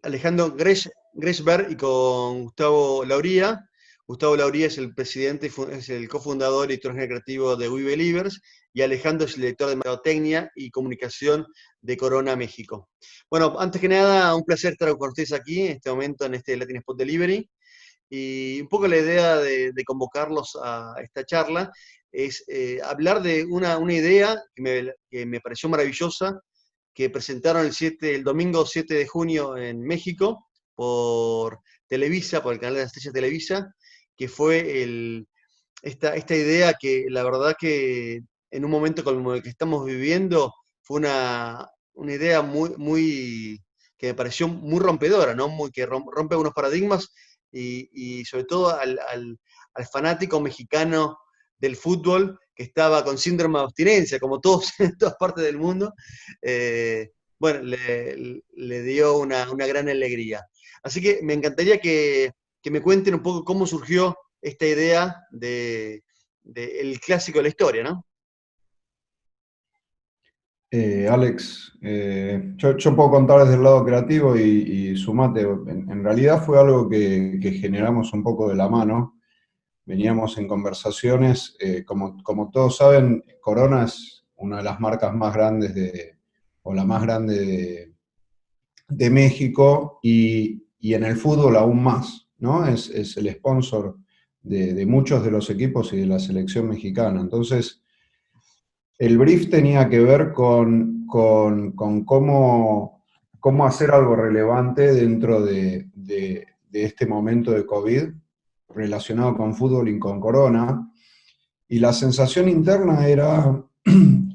Alejandro Grechberg y con Gustavo Lauría. Gustavo Lauría es el presidente, es el cofundador y director general creativo de We Believers, y Alejandro es el director de Mercadotecnia y Comunicación de Corona México. Bueno, antes que nada, un placer estar con ustedes aquí en este momento en este Latin Spot Delivery. Y un poco la idea de convocarlos a esta charla es hablar de una idea que me pareció maravillosa, que presentaron el domingo 7 de junio en México por Televisa, por el canal de las estrellas Televisa, que fue esta idea que la verdad que en un momento como el que estamos viviendo fue una idea que me pareció muy rompedora, ¿no? Que rompe unos paradigmas y sobre todo al fanático mexicano del fútbol que estaba con síndrome de abstinencia, como todos en todas partes del mundo, bueno, le dio una gran alegría. Así que me encantaría que me cuenten un poco cómo surgió esta idea el clásico de la historia, ¿no? Alex, yo puedo contar desde el lado creativo y sumate. En realidad fue algo que generamos un poco de la mano. Veníamos en conversaciones, como todos saben, Corona es una de las marcas más grandes o la más grande de México y en el fútbol aún más, ¿no? Es el sponsor de muchos de los equipos y de la selección mexicana. Entonces, el brief tenía que ver con cómo hacer algo relevante dentro de este momento de COVID relacionado con fútbol y con Corona. Y la sensación interna era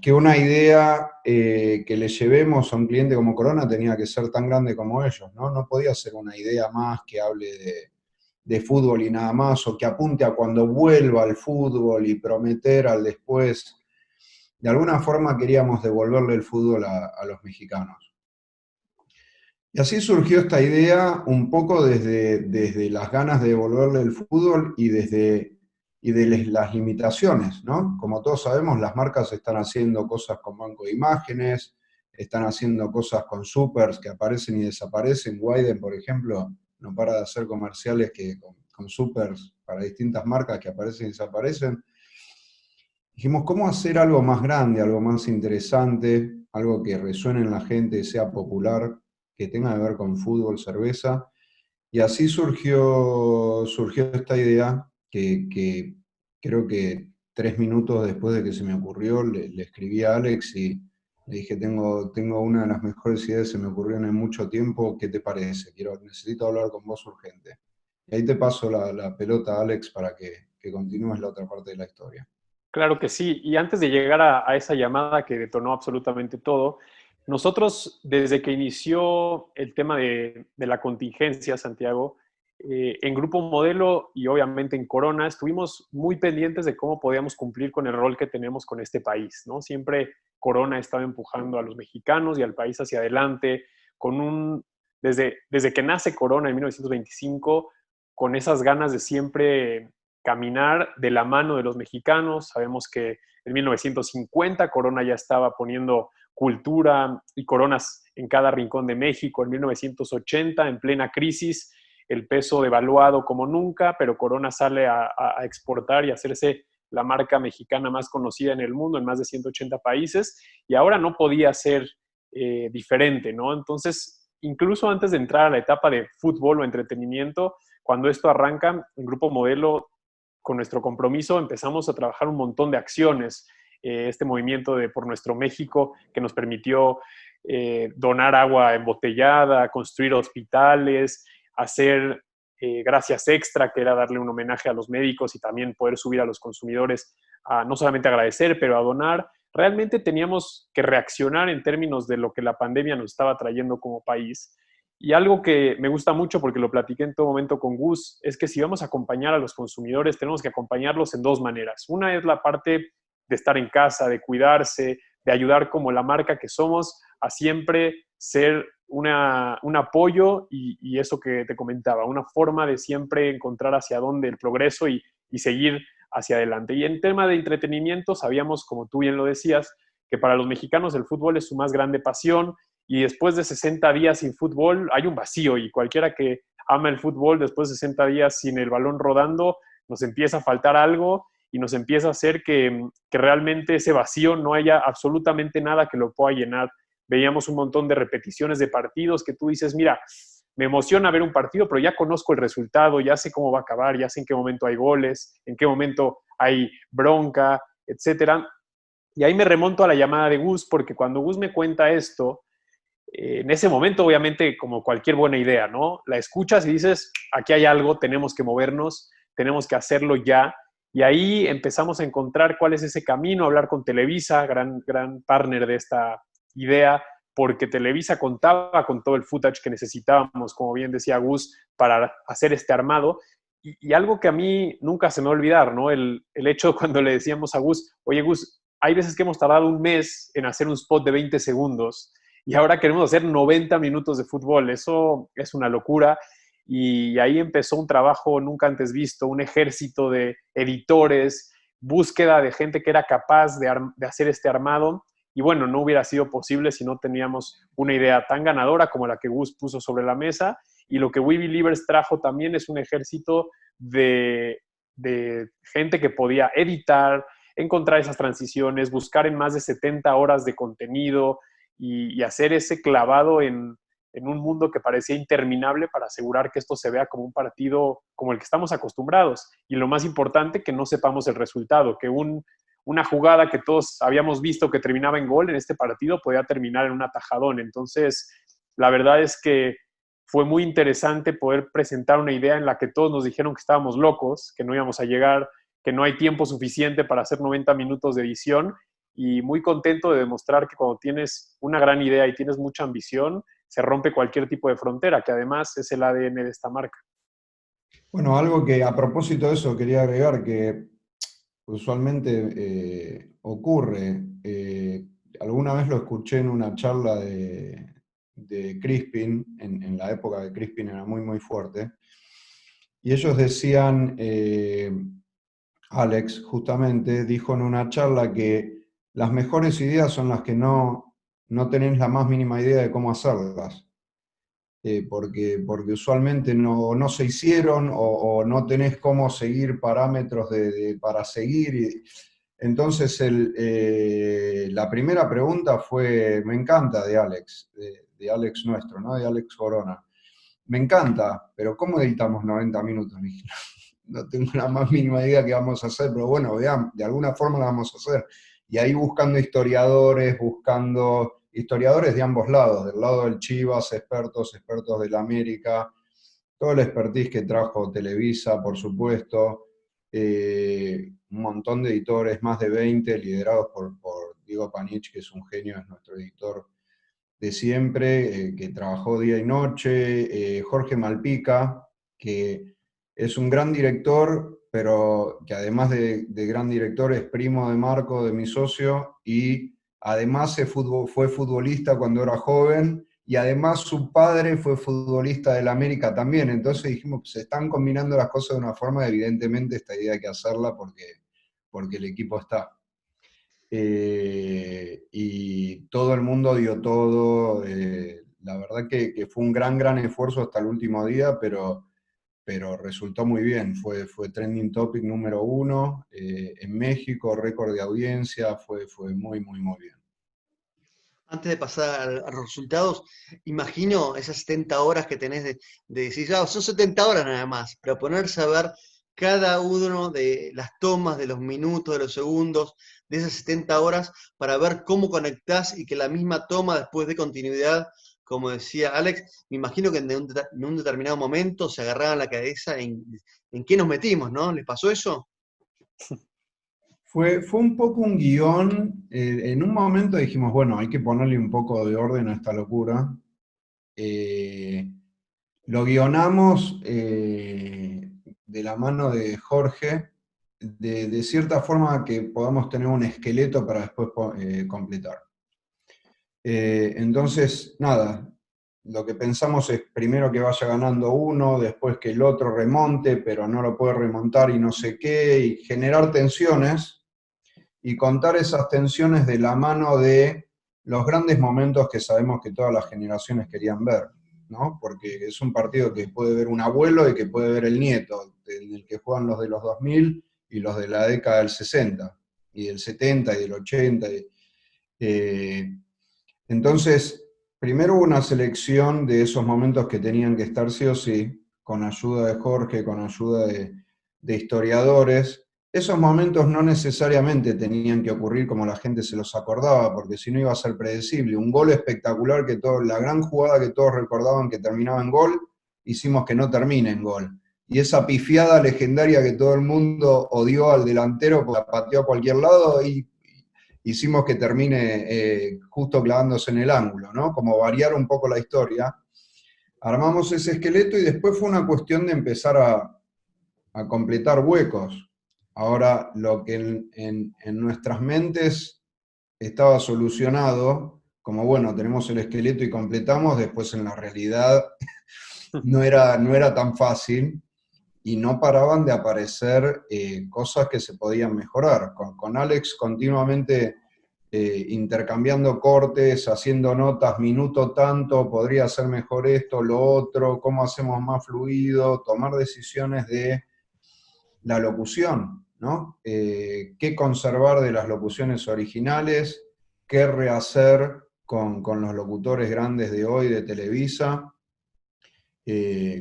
que una idea que le llevemos a un cliente como Corona tenía que ser tan grande como ellos, ¿no? No podía ser una idea más que hable de fútbol y nada más, o que apunte a cuando vuelva al fútbol y prometer al después. De alguna forma queríamos devolverle el fútbol a los mexicanos. Y así surgió esta idea un poco desde las ganas de devolverle el fútbol y de las limitaciones, ¿no? Como todos sabemos, las marcas están haciendo cosas con banco de imágenes, están haciendo cosas con supers que aparecen y desaparecen. Widen, por ejemplo, no para de hacer comerciales con supers para distintas marcas que aparecen y desaparecen. Dijimos, ¿cómo hacer algo más grande, algo más interesante, algo que resuene en la gente, sea popular, que tenga que ver con fútbol, cerveza? Y así surgió esta idea que creo que 3 minutos después de que se me ocurrió, le escribí a Alex y le dije, tengo una de las mejores ideas que se me ocurrió en mucho tiempo, ¿qué te parece? Necesito hablar con vos urgente. Y ahí te paso la pelota, Alex, para que continúes la otra parte de la historia. Claro que sí. Y antes de llegar a esa llamada que detonó absolutamente todo, nosotros desde que inició el tema de la contingencia, Santiago, en Grupo Modelo y obviamente en Corona, estuvimos muy pendientes de cómo podíamos cumplir con el rol que tenemos con este país, ¿no? Siempre Corona estaba empujando a los mexicanos y al país hacia adelante, desde que nace Corona en 1925, con esas ganas de siempre caminar de la mano de los mexicanos. Sabemos que en 1950 Corona ya estaba poniendo cultura y coronas en cada rincón de México. En 1980, en plena crisis, el peso devaluado como nunca, pero Corona sale a exportar y a hacerse la marca mexicana más conocida en el mundo, en más de 180 países, y ahora no podía ser diferente, ¿no? Entonces, incluso antes de entrar a la etapa de fútbol o entretenimiento, cuando esto arranca, en Grupo Modelo, con nuestro compromiso, empezamos a trabajar un montón de acciones. Este movimiento de Por Nuestro México, que nos permitió donar agua embotellada, construir hospitales, hacer gracias extra, que era darle un homenaje a los médicos y también poder subir a los consumidores a no solamente agradecer, pero a donar. Realmente teníamos que reaccionar en términos de lo que la pandemia nos estaba trayendo como país. Y algo que me gusta mucho, porque lo platiqué en todo momento con Gus, es que si vamos a acompañar a los consumidores, tenemos que acompañarlos en dos maneras. Una es la parte de estar en casa, de cuidarse, de ayudar como la marca que somos a siempre ser un apoyo y eso que te comentaba, una forma de siempre encontrar hacia dónde el progreso y seguir hacia adelante. Y en tema de entretenimiento, sabíamos, como tú bien lo decías, que para los mexicanos el fútbol es su más grande pasión y después de 60 días sin fútbol hay un vacío, y cualquiera que ama el fútbol después de 60 días sin el balón rodando, nos empieza a faltar algo y nos empieza a hacer que realmente ese vacío no haya absolutamente nada que lo pueda llenar. Veíamos un montón de repeticiones de partidos que tú dices, mira, me emociona ver un partido, pero ya conozco el resultado, ya sé cómo va a acabar, ya sé en qué momento hay goles, en qué momento hay bronca, etcétera. Y ahí me remonto a la llamada de Gus, porque cuando Gus me cuenta esto, en ese momento, obviamente, como cualquier buena idea, ¿no? La escuchas y dices, aquí hay algo, tenemos que movernos, tenemos que hacerlo ya. Y ahí empezamos a encontrar cuál es ese camino, hablar con Televisa, gran partner de esta idea, porque Televisa contaba con todo el footage que necesitábamos, como bien decía Gus, para hacer este armado. Y algo que a mí nunca se me va a olvidar, ¿no? El hecho cuando le decíamos a Gus, oye Gus, hay veces que hemos tardado un mes en hacer un spot de 20 segundos y ahora queremos hacer 90 minutos de fútbol. Eso es una locura. Y ahí empezó un trabajo nunca antes visto, un ejército de editores, búsqueda de gente que era capaz de hacer este armado. Y bueno, no hubiera sido posible si no teníamos una idea tan ganadora como la que Gus puso sobre la mesa. Y lo que We Believers trajo también es un ejército de gente que podía editar, encontrar esas transiciones, buscar en más de 70 horas de contenido y hacer ese clavado en un mundo que parecía interminable para asegurar que esto se vea como un partido como el que estamos acostumbrados. Y lo más importante, que no sepamos el resultado, que una jugada que todos habíamos visto que terminaba en gol en este partido podía terminar en un atajadón. Entonces, la verdad es que fue muy interesante poder presentar una idea en la que todos nos dijeron que estábamos locos, que no íbamos a llegar, que no hay tiempo suficiente para hacer 90 minutos de edición, y muy contento de demostrar que cuando tienes una gran idea y tienes mucha ambición, se rompe cualquier tipo de frontera, que además es el ADN de esta marca. Bueno, algo que a propósito de eso quería agregar, que usualmente ocurre, alguna vez lo escuché en una charla de Crispin, en la época que Crispin era muy, muy fuerte, y ellos decían, Alex justamente dijo en una charla que las mejores ideas son las que no tenés la más mínima idea de cómo hacerlas. Porque usualmente no se hicieron o no tenés cómo seguir parámetros para seguir. Entonces, la primera pregunta fue, me encanta, de Alex, de Alex nuestro, ¿no? De Alex Corona. Me encanta, pero ¿cómo editamos 90 minutos? No tengo la más mínima idea qué vamos a hacer, pero bueno, vean, de alguna forma la vamos a hacer. Y ahí buscando historiadores de ambos lados, del lado del Chivas, expertos del América, todo el expertise que trajo Televisa, por supuesto, un montón de editores, más de 20, liderados por Diego Panich, que es un genio, es nuestro editor de siempre, que trabajó día y noche, Jorge Malpica, que es un gran director, pero que además de gran director es primo de Marco, de mi socio, y además fue futbolista cuando era joven, y además su padre fue futbolista del América también. Entonces dijimos, se están combinando las cosas de una forma, evidentemente esta idea hay que hacerla porque el equipo está. Y todo el mundo dio todo. La verdad que fue un gran esfuerzo hasta el último día, pero resultó muy bien. Fue trending topic número 1 en México, récord de audiencia, fue muy bien. Antes de pasar a los resultados, imagino esas 70 horas que tenés de decir, son 70 horas nada más, pero ponerse a ver cada uno de las tomas, de los minutos, de los segundos, de esas 70 horas, para ver cómo conectás y que la misma toma después de continuidad, como decía Alex, me imagino que en un determinado momento se agarraban la cabeza en qué nos metimos, ¿no? ¿Les pasó eso? Fue un poco un guión. En un momento dijimos, bueno, hay que ponerle un poco de orden a esta locura. Lo guionamos de la mano de Jorge, de cierta forma que podamos tener un esqueleto para después completar. Entonces, nada, lo que pensamos es primero que vaya ganando uno, después que el otro remonte, pero no lo puede remontar y no sé qué, y generar tensiones, y contar esas tensiones de la mano de los grandes momentos que sabemos que todas las generaciones querían ver, ¿no? Porque es un partido que puede ver un abuelo y que puede ver el nieto, en el que juegan los de los 2000 y los de la década del 60, y del 70 y del 80. Entonces, primero hubo una selección de esos momentos que tenían que estar sí o sí, con ayuda de Jorge, con ayuda de historiadores. Esos momentos no necesariamente tenían que ocurrir como la gente se los acordaba, porque si no iba a ser predecible. Un gol espectacular, la gran jugada que todos recordaban que terminaba en gol, hicimos que no termine en gol. Y esa pifiada legendaria que todo el mundo odió al delantero porque la pateó a cualquier lado, y hicimos que termine justo clavándose en el ángulo, ¿no? Como variar un poco la historia. Armamos ese esqueleto y después fue una cuestión de empezar a completar huecos. Ahora, lo que en nuestras mentes estaba solucionado, como bueno, tenemos el esqueleto y completamos, después en la realidad no era tan fácil, y no paraban de aparecer cosas que se podían mejorar. Con Alex continuamente intercambiando cortes, haciendo notas, minuto tanto, podría ser mejor esto, lo otro, cómo hacemos más fluido, tomar decisiones de la locución, ¿no? Qué conservar de las locuciones originales, qué rehacer con los locutores grandes de hoy de Televisa,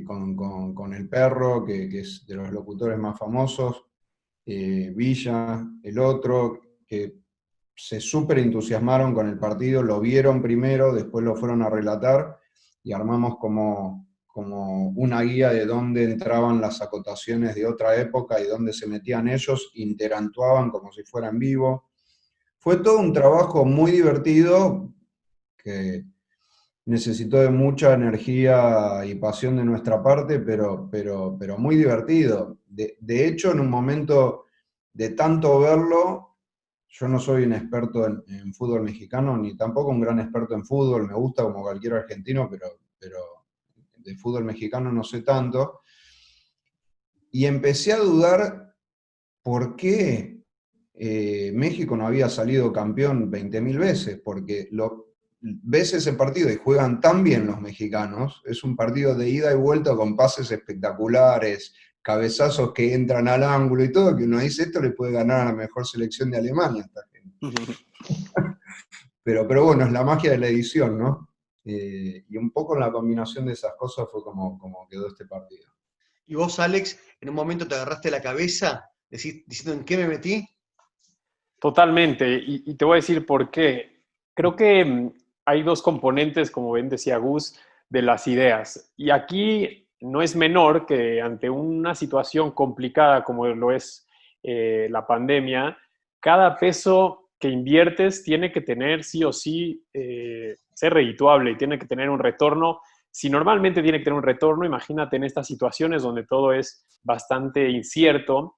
con el Perro, que es de los locutores más famosos, Villa, el otro, que se súper entusiasmaron con el partido, lo vieron primero, después lo fueron a relatar, y armamos como una guía de dónde entraban las acotaciones de otra época y dónde se metían ellos, interactuaban como si fuera en vivo. Fue todo un trabajo muy divertido, que necesitó de mucha energía y pasión de nuestra parte, pero muy divertido. De hecho, en un momento de tanto verlo, yo no soy un experto en fútbol mexicano, ni tampoco un gran experto en fútbol, me gusta como cualquier argentino, pero de fútbol mexicano no sé tanto, y empecé a dudar por qué México no había salido campeón 20.000 veces, porque ves ese partido y juegan tan bien los mexicanos, es un partido de ida y vuelta con pases espectaculares, cabezazos que entran al ángulo y todo, que uno dice, esto le puede ganar a la mejor selección de Alemania a esta gente. Pero bueno, es la magia de la edición, ¿no? Y un poco la combinación de esas cosas fue como quedó este partido. ¿Y vos, Alex, en un momento te agarraste la cabeza diciendo en qué me metí? Totalmente, y te voy a decir por qué. Creo que hay dos componentes, como bien decía Gus, de las ideas. Y aquí no es menor que ante una situación complicada como lo es la pandemia, cada peso que inviertes tiene que tener sí o sí ser redituable y tiene que tener un retorno. Si normalmente tiene que tener un retorno, imagínate en estas situaciones donde todo es bastante incierto.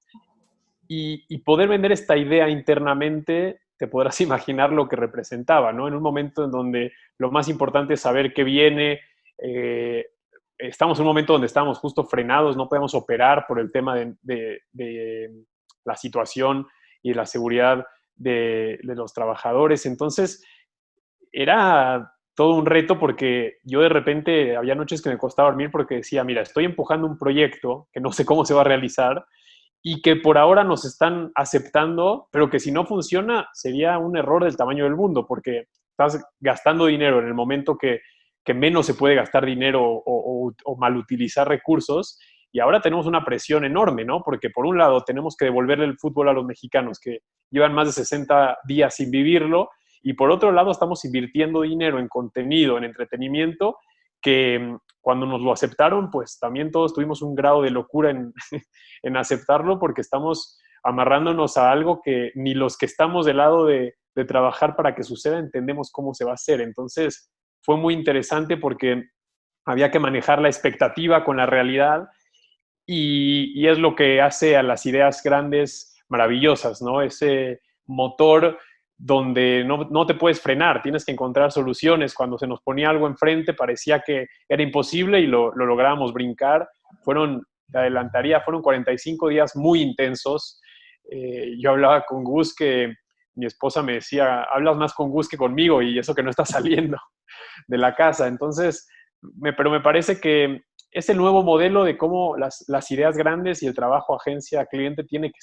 Y poder vender esta idea internamente, te podrás imaginar lo que representaba, ¿no? En un momento en donde lo más importante es saber qué viene, estamos en un momento donde estamos justo frenados, no podemos operar por el tema de la situación y la seguridad de los trabajadores. Entonces, era todo un reto porque yo de repente había noches que me costaba dormir porque decía, mira, estoy empujando un proyecto que no sé cómo se va a realizar y que por ahora nos están aceptando, pero que si no funciona sería un error del tamaño del mundo, porque estás gastando dinero en el momento que menos se puede gastar dinero o malutilizar recursos, y ahora tenemos una presión enorme, ¿no? Porque por un lado tenemos que devolverle el fútbol a los mexicanos que llevan más de 60 días sin vivirlo, y por otro lado estamos invirtiendo dinero en contenido, en entretenimiento, que cuando nos lo aceptaron, pues también todos tuvimos un grado de locura en aceptarlo porque estamos amarrándonos a algo que ni los que estamos del lado de trabajar para que suceda entendemos cómo se va a hacer. Entonces fue muy interesante porque había que manejar la expectativa con la realidad y es lo que hace a las ideas grandes maravillosas, ¿no? Ese motor donde no te puedes frenar, tienes que encontrar soluciones. Cuando se nos ponía algo enfrente parecía que era imposible y lo lográbamos brincar. Te adelantaría, fueron 45 días muy intensos. Yo hablaba con Gus que mi esposa me decía, hablas más con Gus que conmigo y eso que no está saliendo de la casa. Entonces, pero me parece que es el nuevo modelo de cómo las ideas grandes y el trabajo agencia-cliente tiene que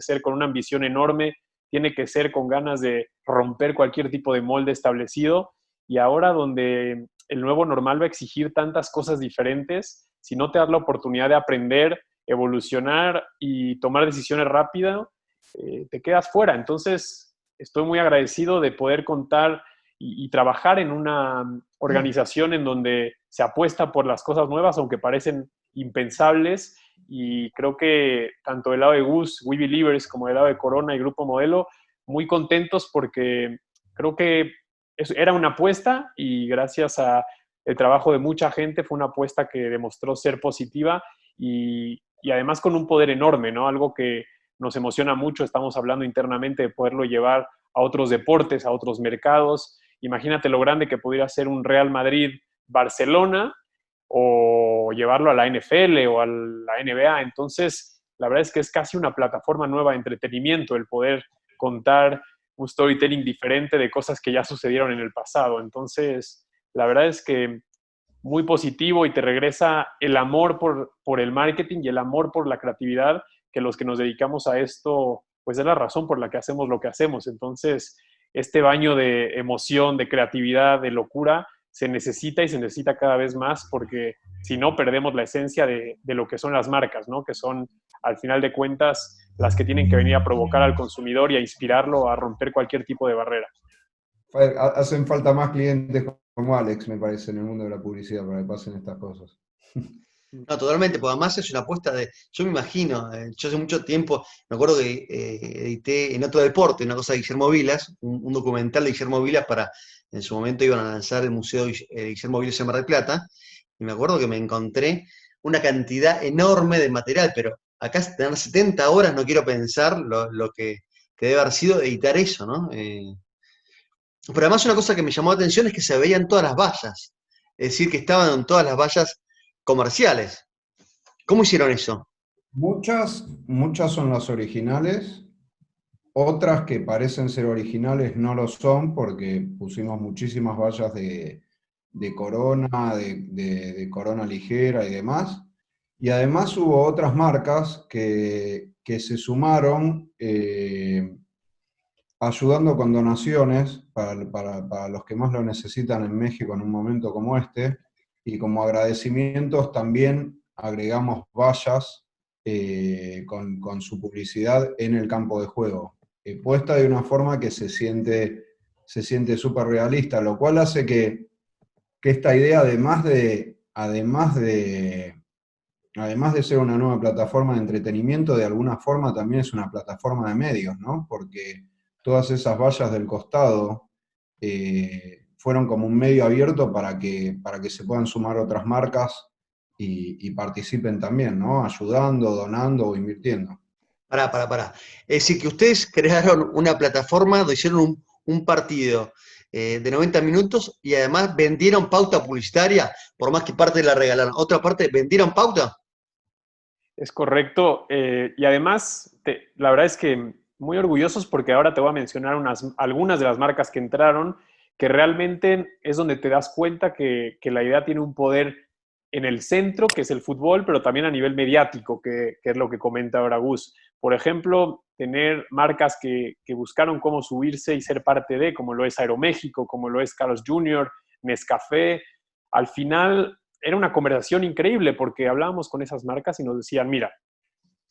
ser con una ambición enorme, tiene que ser con ganas de romper cualquier tipo de molde establecido. Y ahora donde el nuevo normal va a exigir tantas cosas diferentes, si no te das la oportunidad de aprender, evolucionar y tomar decisiones rápidas, te quedas fuera. Entonces, estoy muy agradecido de poder contar y trabajar en una organización en donde se apuesta por las cosas nuevas, aunque parecen impensables. Y creo que tanto del lado de Gus, We Believers, como del lado de Corona y Grupo Modelo, muy contentos porque creo que era una apuesta y gracias a el trabajo de mucha gente fue una apuesta que demostró ser positiva y además con un poder enorme, ¿no? Algo que nos emociona mucho, estamos hablando internamente de poderlo llevar a otros deportes, a otros mercados. Imagínate lo grande que pudiera ser un Real Madrid-Barcelona o llevarlo a la NFL o a la NBA. Entonces, la verdad es que es casi una plataforma nueva de entretenimiento el poder contar un storytelling diferente de cosas que ya sucedieron en el pasado. Entonces, la verdad es que muy positivo y te regresa el amor por el marketing y el amor por la creatividad, que los que nos dedicamos a esto, pues es la razón por la que hacemos lo que hacemos. Entonces, este baño de emoción, de creatividad, de locura, se necesita y se necesita cada vez más porque si no perdemos la esencia de lo que son las marcas, ¿no? Que son, al final de cuentas, las que tienen que venir a provocar al consumidor y a inspirarlo a romper cualquier tipo de barrera. Hacen falta más clientes como Alex, me parece, en el mundo de la publicidad para que pasen estas cosas. No, totalmente, porque además es una apuesta yo me imagino, yo hace mucho tiempo, me acuerdo que edité en otro deporte, una cosa de Guillermo Vilas, un documental de Guillermo Vilas en su momento iban a lanzar el Museo de Guillermo Vilas en Mar del Plata, y me acuerdo que me encontré una cantidad enorme de material, pero acá tener 70 horas, no quiero pensar lo que debe haber sido editar eso, ¿no? Pero además una cosa que me llamó la atención es que se veían todas las vallas, es decir, que estaban en todas las vallas comerciales. ¿Cómo hicieron eso? Muchas son las originales, otras que parecen ser originales no lo son porque pusimos muchísimas vallas de Corona, de Corona ligera y demás. Y además hubo otras marcas que se sumaron ayudando con donaciones para los que más lo necesitan en México en un momento como este. Y como agradecimientos también agregamos vallas con su publicidad en el campo de juego, puesta de una forma que se siente súper realista, lo cual hace que esta idea, además de ser una nueva plataforma de entretenimiento, de alguna forma también es una plataforma de medios, ¿no? Porque todas esas vallas del costado fueron como un medio abierto para que se puedan sumar otras marcas y participen también, ¿no? Ayudando, donando o invirtiendo. Pará. Es decir, que ustedes crearon una plataforma donde hicieron un partido de 90 minutos y además vendieron pauta publicitaria, por más que parte la regalaron. Otra parte, ¿vendieron pauta? Es correcto. Y además, la verdad es que muy orgullosos porque ahora te voy a mencionar algunas de las marcas que entraron, que realmente es donde te das cuenta que la idea tiene un poder en el centro, que es el fútbol, pero también a nivel mediático, que es lo que comenta ahora Gus. Por ejemplo, tener marcas que buscaron cómo subirse y ser parte de, como lo es Aeroméxico, como lo es Carlos Jr., Nescafé. Al final era una conversación increíble porque hablábamos con esas marcas y nos decían, mira,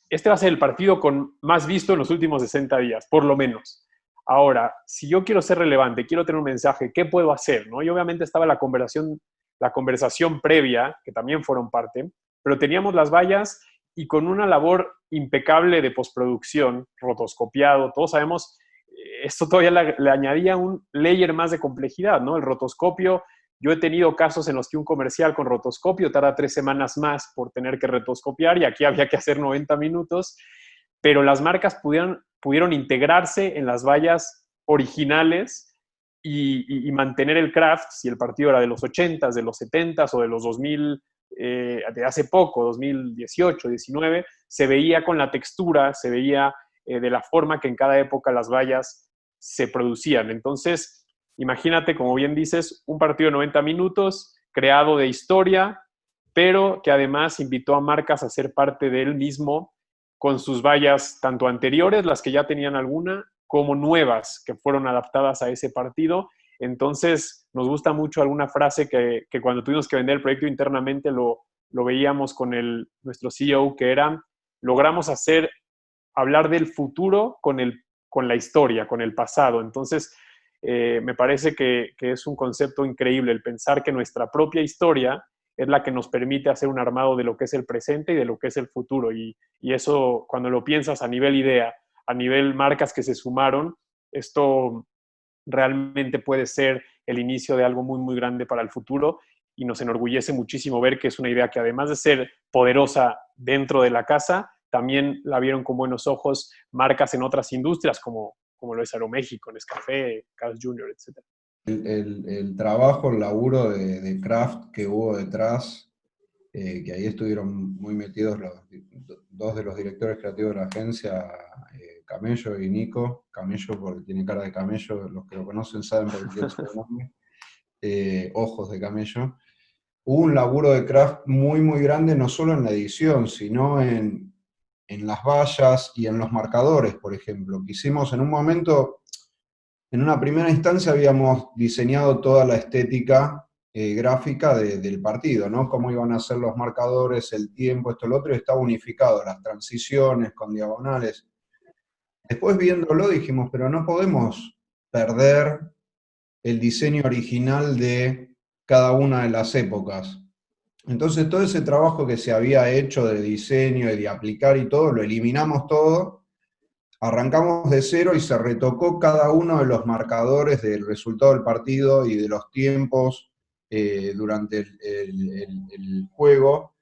este va a ser el partido con más visto en los últimos 60 días, por lo menos. Ahora, si yo quiero ser relevante, quiero tener un mensaje, ¿qué puedo hacer? ¿No? Y obviamente estaba la conversación previa, que también fueron parte, pero teníamos las vallas y con una labor impecable de postproducción, rotoscopiado, todos sabemos, esto todavía le añadía un layer más de complejidad, ¿no? El rotoscopio, yo he tenido casos en los que un comercial con rotoscopio tarda 3 semanas más por tener que rotoscopiar y aquí había que hacer 90 minutos, pero las marcas pudieron integrarse en las vallas originales y mantener el craft, si el partido era de los 80s, de los 70s o de los 2000, de hace poco, 2018, 19, se veía con la textura, se veía de la forma que en cada época las vallas se producían. Entonces, imagínate, como bien dices, un partido de 90 minutos, creado de historia, pero que además invitó a marcas a ser parte de él mismo con sus vallas tanto anteriores, las que ya tenían alguna, como nuevas que fueron adaptadas a ese partido. Entonces, nos gusta mucho alguna frase que cuando tuvimos que vender el proyecto internamente lo veíamos con nuestro CEO, que era: logramos hablar del futuro con la historia, con el pasado. Entonces, me parece que es un concepto increíble el pensar que nuestra propia historia es la que nos permite hacer un armado de lo que es el presente y de lo que es el futuro. Y eso, cuando lo piensas a nivel idea, a nivel marcas que se sumaron, esto realmente puede ser el inicio de algo muy, muy grande para el futuro, y nos enorgullece muchísimo ver que es una idea que, además de ser poderosa dentro de la casa, también la vieron con buenos ojos marcas en otras industrias como lo es Aeroméxico, Nescafé, Carl's Jr., etc. El trabajo, el laburo de craft que hubo detrás, que ahí estuvieron muy metidos dos de los directores creativos de la agencia, Camello y Nico. Camello porque tiene cara de camello, los que lo conocen saben por qué es su nombre. Ojos de camello. Hubo un laburo de craft muy, muy grande, no solo en la edición, sino en las vallas y en los marcadores, por ejemplo. Quisimos en un momento, en una primera instancia habíamos diseñado toda la estética gráfica del partido, ¿no? Cómo iban a ser los marcadores, el tiempo, esto, lo otro, y estaba unificado, las transiciones con diagonales. Después viéndolo dijimos, pero no podemos perder el diseño original de cada una de las épocas. Entonces todo ese trabajo que se había hecho de diseño y de aplicar y todo, lo eliminamos todo, arrancamos de cero y se retocó cada uno de los marcadores del resultado del partido y de los tiempos durante el juego,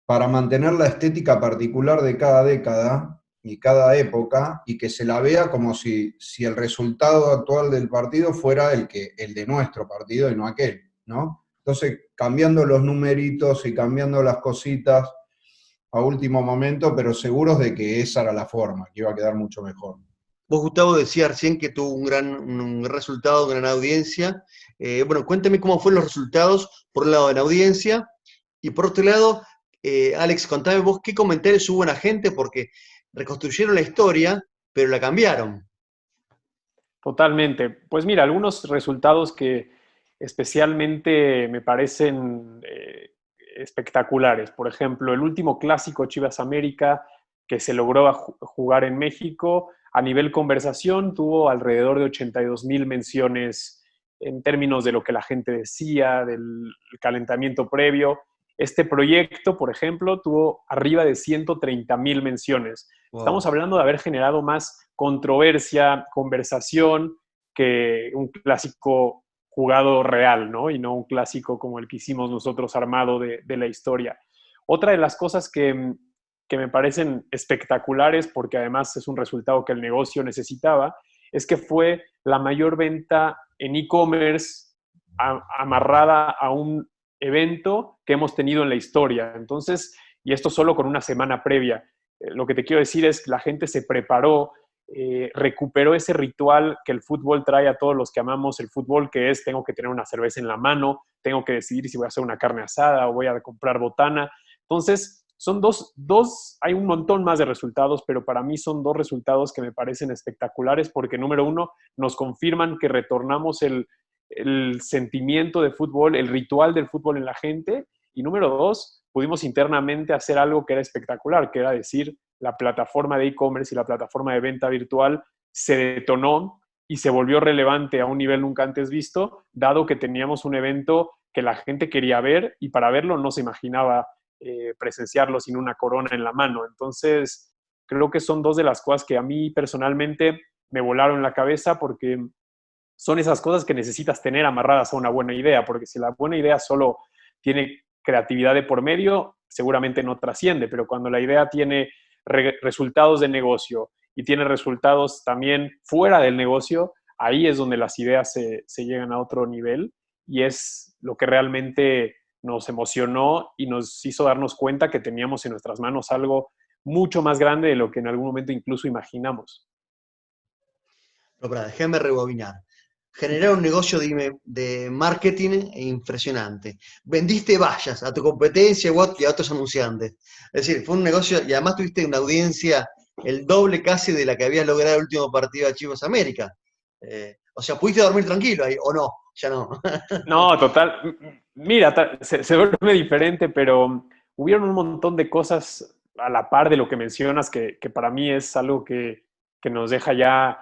para mantener la estética particular de cada década y cada época, y que se la vea como si el resultado actual del partido fuera el de nuestro partido y no aquel, ¿no? Entonces, cambiando los numeritos y cambiando las cositas a último momento, pero seguros de que esa era la forma, que iba a quedar mucho mejor. Vos, Gustavo, decías recién que tuvo un gran resultado, una gran audiencia. Bueno, cuéntame cómo fueron los resultados, por un lado, en audiencia, y por otro lado, Alex, contame vos qué comentarios hubo en la gente, porque reconstruyeron la historia, pero la cambiaron. Totalmente. Pues mira, algunos resultados que especialmente me parecen espectaculares. Por ejemplo, el último clásico Chivas América que se logró jugar en México, a nivel conversación tuvo alrededor de 82,000 menciones en términos de lo que la gente decía, del calentamiento previo. Este proyecto, por ejemplo, tuvo arriba de 130,000 menciones. Wow. Estamos hablando de haber generado más controversia, conversación, que un clásico jugado real, ¿no? Y no un clásico como el que hicimos nosotros armado de la historia. Otra de las cosas que me parecen espectaculares, porque además es un resultado que el negocio necesitaba, es que fue la mayor venta en e-commerce amarrada a un evento que hemos tenido en la historia. Entonces, y esto solo con una semana previa. Lo que te quiero decir es que la gente se preparó, recuperó ese ritual que el fútbol trae a todos los que amamos el fútbol, que es: tengo que tener una cerveza en la mano, tengo que decidir si voy a hacer una carne asada o voy a comprar botana. Entonces, son hay un montón más de resultados, pero para mí son dos resultados que me parecen espectaculares, porque número uno, nos confirman que retornamos el sentimiento de fútbol, el ritual del fútbol en la gente, y número dos, pudimos internamente hacer algo que era espectacular, que era decir, la plataforma de e-commerce y la plataforma de venta virtual se detonó y se volvió relevante a un nivel nunca antes visto, dado que teníamos un evento que la gente quería ver, y para verlo no se imaginaba presenciarlo sin una corona en la mano. Entonces, creo que son dos de las cosas que a mí personalmente me volaron la cabeza, porque son esas cosas que necesitas tener amarradas a una buena idea, porque si la buena idea solo tiene creatividad de por medio, seguramente no trasciende, pero cuando la idea tiene resultados de negocio y tiene resultados también fuera del negocio, ahí es donde las ideas se llegan a otro nivel, y es lo que realmente nos emocionó y nos hizo darnos cuenta que teníamos en nuestras manos algo mucho más grande de lo que en algún momento incluso imaginamos. Pero pará, déjame rebobinar. Generar un negocio de marketing impresionante. Vendiste vallas a tu competencia y a otros anunciantes. Es decir, fue un negocio y además tuviste una audiencia el doble casi de la que habías logrado el último partido de Chivas América. O sea, ¿pudiste dormir tranquilo ahí o no? Ya no. No, total. Mira, se vuelve diferente, pero hubieron un montón de cosas a la par de lo que mencionas que para mí es algo que nos deja ya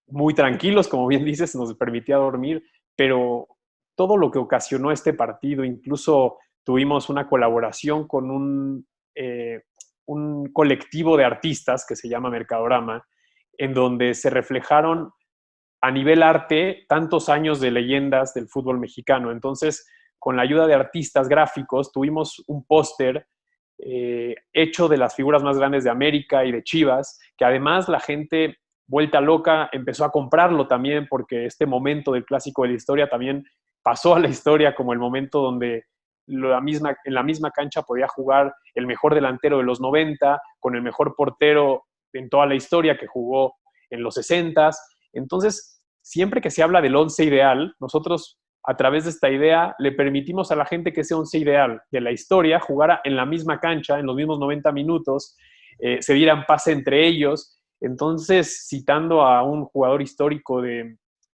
muy tranquilos, como bien dices, nos permitía dormir, pero todo lo que ocasionó este partido, incluso tuvimos una colaboración con un colectivo de artistas que se llama Mercadorama, en donde se reflejaron a nivel arte tantos años de leyendas del fútbol mexicano. Entonces, con la ayuda de artistas gráficos, tuvimos un póster hecho de las figuras más grandes de América y de Chivas, que además la gente vuelta loca empezó a comprarlo también porque este momento del clásico de la historia también pasó a la historia como el momento donde en la misma cancha podía jugar el mejor delantero de los 90 con el mejor portero en toda la historia que jugó en los 60. Entonces, siempre que se habla del once ideal, nosotros a través de esta idea le permitimos a la gente que ese once ideal de la historia jugara en la misma cancha, en los mismos 90 minutos, se dieran pase entre ellos. Entonces, citando a un jugador histórico de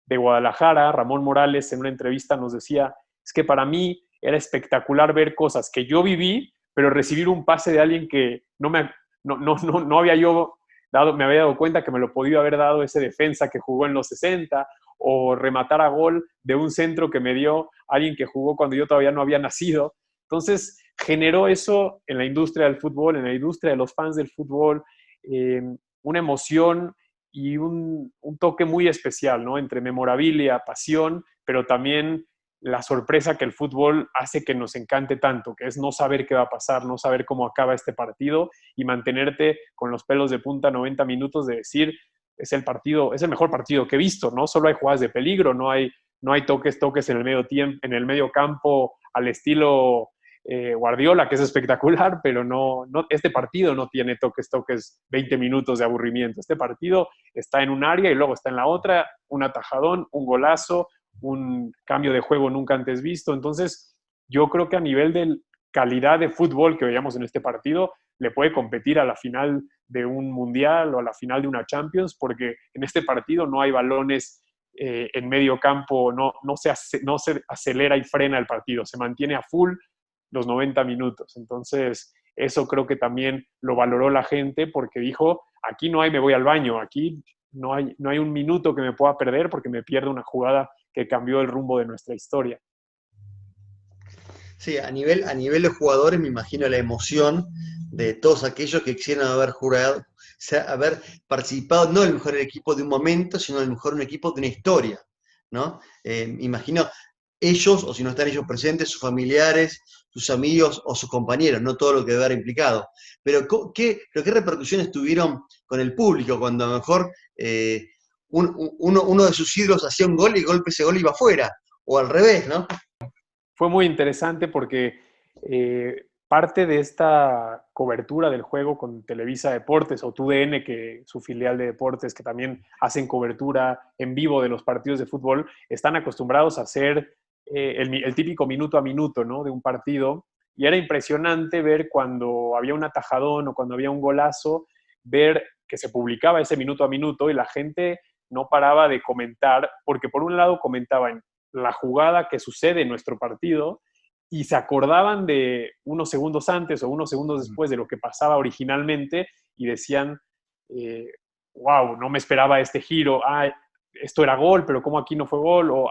Guadalajara, Ramón Morales, en una entrevista nos decía, es que para mí era espectacular ver cosas que yo viví, pero recibir un pase de alguien que no había yo me había dado cuenta que me lo podía haber dado ese defensa que jugó en los 60 o rematar a gol de un centro que me dio alguien que jugó cuando yo todavía no había nacido. Entonces, generó eso en la industria del fútbol, en la industria de los fans del fútbol, una emoción y un toque muy especial, ¿no? Entre memorabilia, pasión, pero también la sorpresa que el fútbol hace que nos encante tanto, que es no saber qué va a pasar, no saber cómo acaba este partido y mantenerte con los pelos de punta 90 minutos de decir, es el mejor partido que he visto, ¿no? Solo hay jugadas de peligro, no hay toques en el medio tiempo, en el medio campo al estilo Guardiola, que es espectacular, pero este partido no tiene toques, 20 minutos de aburrimiento. Este partido está en un área y luego está en la otra, un atajadón, un golazo, un cambio de juego nunca antes visto. Entonces, yo creo que a nivel de calidad de fútbol que veíamos en este partido, le puede competir a la final de un mundial o a la final de una Champions, porque en este partido no hay balones en medio campo, no se acelera y frena el partido, se mantiene a full los 90 minutos. Entonces, eso creo que también lo valoró la gente porque dijo, aquí no hay me voy al baño, aquí no hay un minuto que me pueda perder porque me pierdo una jugada que cambió el rumbo de nuestra historia. Sí, a nivel de jugadores me imagino la emoción de todos aquellos que quisieran haber jurado, o sea, haber participado no del mejor equipo de un momento, sino del mejor un equipo de una historia, ¿no? Imagino ellos, o si no están ellos presentes, sus familiares, sus amigos o sus compañeros, no todo lo que debe haber implicado. Pero ¿qué repercusiones tuvieron con el público cuando a lo mejor uno de sus ídolos hacía un gol y ese gol iba afuera? O al revés, ¿no? Fue muy interesante porque parte de esta cobertura del juego con Televisa Deportes o TUDN, que su filial de deportes, que también hacen cobertura en vivo de los partidos de fútbol, están acostumbrados a hacer el típico minuto a minuto, ¿no? De un partido. Y era impresionante ver cuando había un atajadón o cuando había un golazo, ver que se publicaba ese minuto a minuto y la gente no paraba de comentar, porque por un lado comentaban la jugada que sucede en nuestro partido y se acordaban de unos segundos antes o unos segundos después de lo que pasaba originalmente y decían, wow, no me esperaba este giro, esto era gol, pero ¿cómo aquí no fue gol? O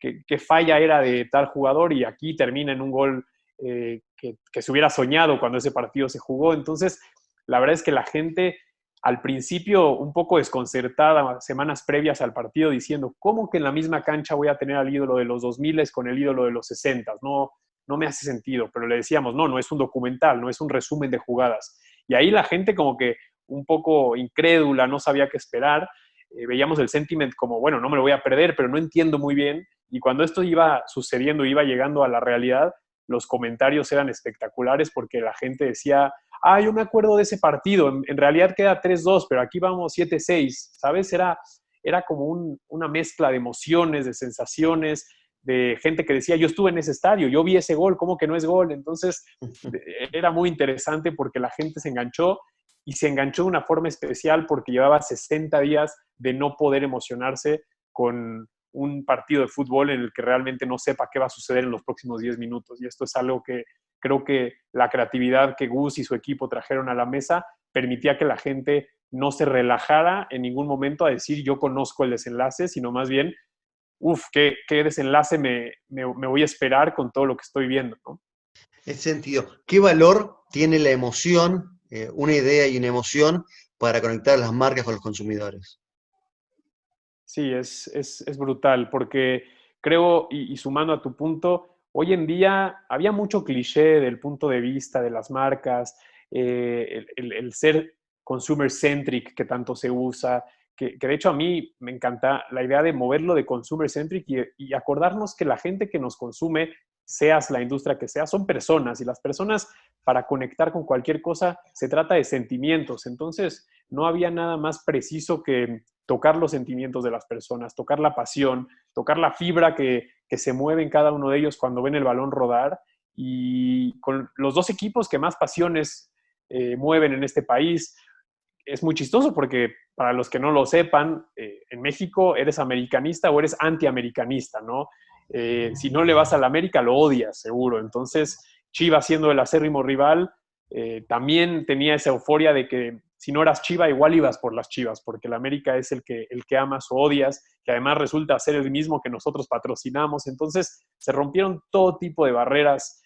qué falla era de tal jugador y aquí termina en un gol que se hubiera soñado cuando ese partido se jugó. Entonces, la verdad es que la gente al principio un poco desconcertada, semanas previas al partido, diciendo, ¿cómo que en la misma cancha voy a tener al ídolo de los 2000 con el ídolo de los 60? No me hace sentido, pero le decíamos, no es un documental, no es un resumen de jugadas. Y ahí la gente como que un poco incrédula, no sabía qué esperar, veíamos el sentiment como, bueno, no me lo voy a perder, pero no entiendo muy bien. Y cuando esto iba sucediendo, iba llegando a la realidad, los comentarios eran espectaculares porque la gente decía, yo me acuerdo de ese partido, en realidad queda 3-2, pero aquí vamos 7-6, ¿sabes? Era como una mezcla de emociones, de sensaciones, de gente que decía, yo estuve en ese estadio, yo vi ese gol, ¿cómo que no es gol? Entonces, era muy interesante porque la gente se enganchó y se enganchó de una forma especial porque llevaba 60 días de no poder emocionarse con un partido de fútbol en el que realmente no sepa qué va a suceder en los próximos 10 minutos. Y esto es algo que creo que la creatividad que Gus y su equipo trajeron a la mesa permitía que la gente no se relajara en ningún momento a decir yo conozco el desenlace, sino más bien, qué desenlace me voy a esperar con todo lo que estoy viendo, ¿no? En ese sentido, ¿qué valor tiene la emoción, una idea y una emoción para conectar las marcas con los consumidores? Sí, es brutal, porque creo, y sumando a tu punto, hoy en día había mucho cliché del punto de vista de las marcas, el ser consumer centric que tanto se usa, que de hecho a mí me encanta la idea de moverlo de consumer centric y acordarnos que la gente que nos consume, seas la industria que sea, son personas y las personas para conectar con cualquier cosa se trata de sentimientos. Entonces, no había nada más preciso que tocar los sentimientos de las personas, tocar la pasión, tocar la fibra que se mueve en cada uno de ellos cuando ven el balón rodar. Y con los dos equipos que más pasiones mueven en este país, es muy chistoso porque para los que no lo sepan, en México eres americanista o eres antiamericanista, ¿no? Si no le vas a la América, lo odias, seguro. Entonces, Chivas, siendo el acérrimo rival, también tenía esa euforia de que si no eras Chiva, igual ibas por las Chivas, porque el América es el que amas o odias, que además resulta ser el mismo que nosotros patrocinamos. Entonces, se rompieron todo tipo de barreras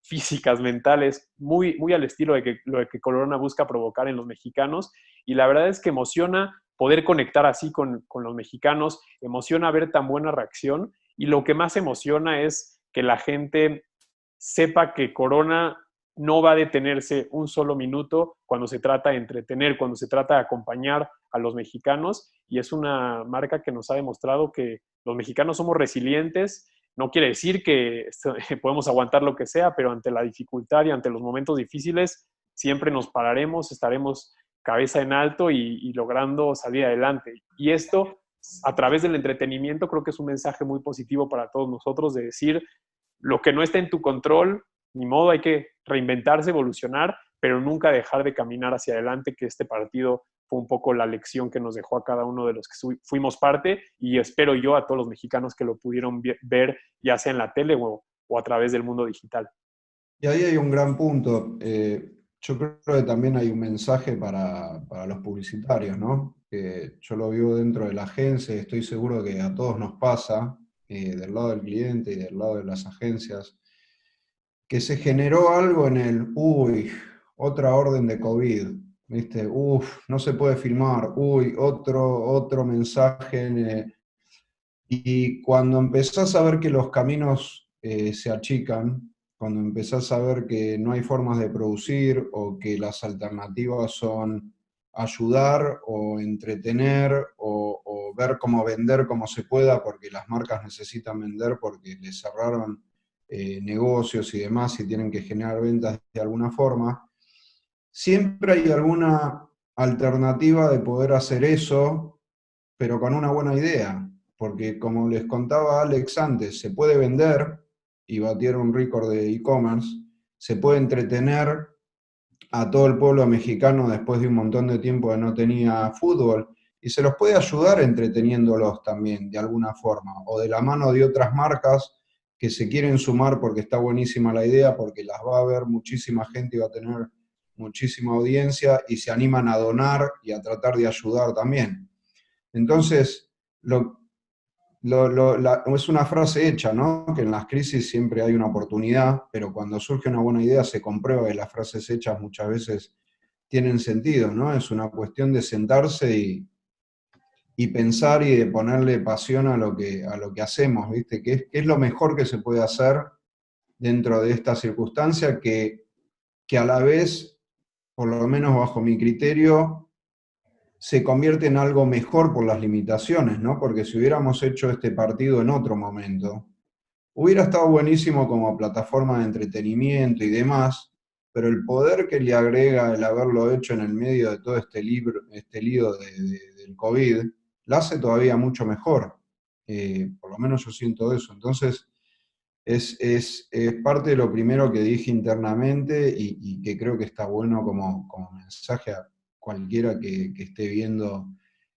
físicas, mentales, muy, muy al estilo de lo que Corona busca provocar en los mexicanos. Y la verdad es que emociona poder conectar así con los mexicanos, emociona ver tan buena reacción. Y lo que más emociona es que la gente sepa que Corona no va a detenerse un solo minuto cuando se trata de entretener, cuando se trata de acompañar a los mexicanos. Y es una marca que nos ha demostrado que los mexicanos somos resilientes. No quiere decir que podemos aguantar lo que sea, pero ante la dificultad y ante los momentos difíciles, siempre nos pararemos, estaremos cabeza en alto y logrando salir adelante. Y esto, a través del entretenimiento, creo que es un mensaje muy positivo para todos nosotros de decir, lo que no está en tu control, ni modo, hay que reinventarse, evolucionar, pero nunca dejar de caminar hacia adelante, que este partido fue un poco la lección que nos dejó a cada uno de los que fuimos parte, y espero yo a todos los mexicanos que lo pudieron ver, ya sea en la tele o a través del mundo digital. Y ahí hay un gran punto. Yo creo que también hay un mensaje para los publicitarios, ¿no? Que yo lo vivo dentro de la agencia y estoy seguro que a todos nos pasa, del lado del cliente y del lado de las agencias, que se generó algo en otra orden de COVID, ¿viste? No se puede filmar, otro mensaje. Y cuando empezás a ver que los caminos se achican, cuando empezás a ver que no hay formas de producir o que las alternativas son ayudar o entretener o ver cómo vender como se pueda porque las marcas necesitan vender porque les cerraron negocios y demás y tienen que generar ventas de alguna forma, siempre hay alguna alternativa de poder hacer eso, pero con una buena idea. Porque como les contaba Alex antes, se puede vender y batir un récord de e-commerce, se puede entretener a todo el pueblo mexicano después de un montón de tiempo que no tenía fútbol, y se los puede ayudar entreteniéndolos también, de alguna forma, o de la mano de otras marcas que se quieren sumar porque está buenísima la idea, porque las va a ver muchísima gente y va a tener muchísima audiencia, y se animan a donar y a tratar de ayudar también. Entonces, es una frase hecha, ¿no? Que en las crisis siempre hay una oportunidad, pero cuando surge una buena idea se comprueba que las frases hechas muchas veces tienen sentido, ¿no? Es una cuestión de sentarse y pensar y de ponerle pasión a lo que hacemos, ¿viste? ¿Qué es lo mejor que se puede hacer dentro de esta circunstancia que a la vez, por lo menos bajo mi criterio, se convierte en algo mejor por las limitaciones, ¿no? Porque si hubiéramos hecho este partido en otro momento, hubiera estado buenísimo como plataforma de entretenimiento y demás, pero el poder que le agrega el haberlo hecho en el medio de todo este lío del COVID, la hace todavía mucho mejor. Por lo menos yo siento eso. Entonces, es parte de lo primero que dije internamente y que creo que está bueno como mensaje a cualquiera que esté viendo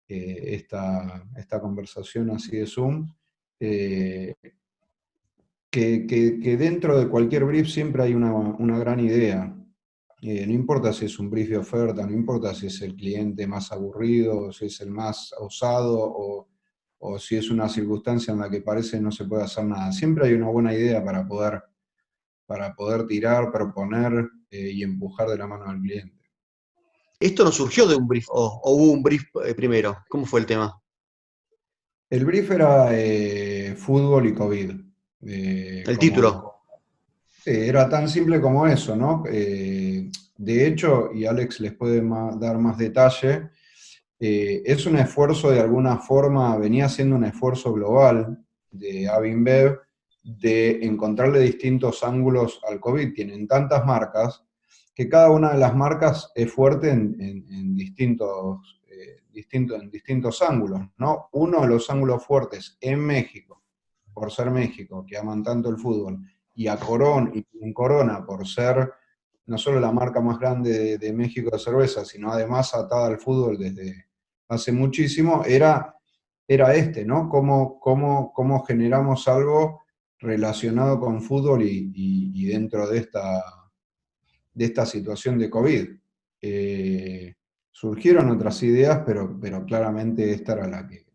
esta conversación así de Zoom, que dentro de cualquier brief siempre hay una gran idea. No importa si es un brief de oferta, no importa si es el cliente más aburrido, o si es el más osado, o si es una circunstancia en la que parece no se puede hacer nada. Siempre hay una buena idea para poder tirar, proponer y empujar de la mano al cliente. ¿Esto no surgió de un brief o hubo un brief primero? ¿Cómo fue el tema? El brief era fútbol y COVID. El título. Sí, era tan simple como eso, ¿no? De hecho, y Alex les puede dar más detalle, es un esfuerzo de alguna forma, venía siendo un esfuerzo global de Avinbev de encontrarle distintos ángulos al COVID. Tienen tantas marcas que cada una de las marcas es fuerte en distintos ángulos, ¿no? Uno de los ángulos fuertes en México, por ser México, que aman tanto el fútbol, y en Corona, por ser no solo la marca más grande de México de cerveza, sino además atada al fútbol desde hace muchísimo, era ¿no? Cómo generamos algo relacionado con fútbol y dentro de esta situación de COVID. Surgieron otras ideas, pero claramente esta era la que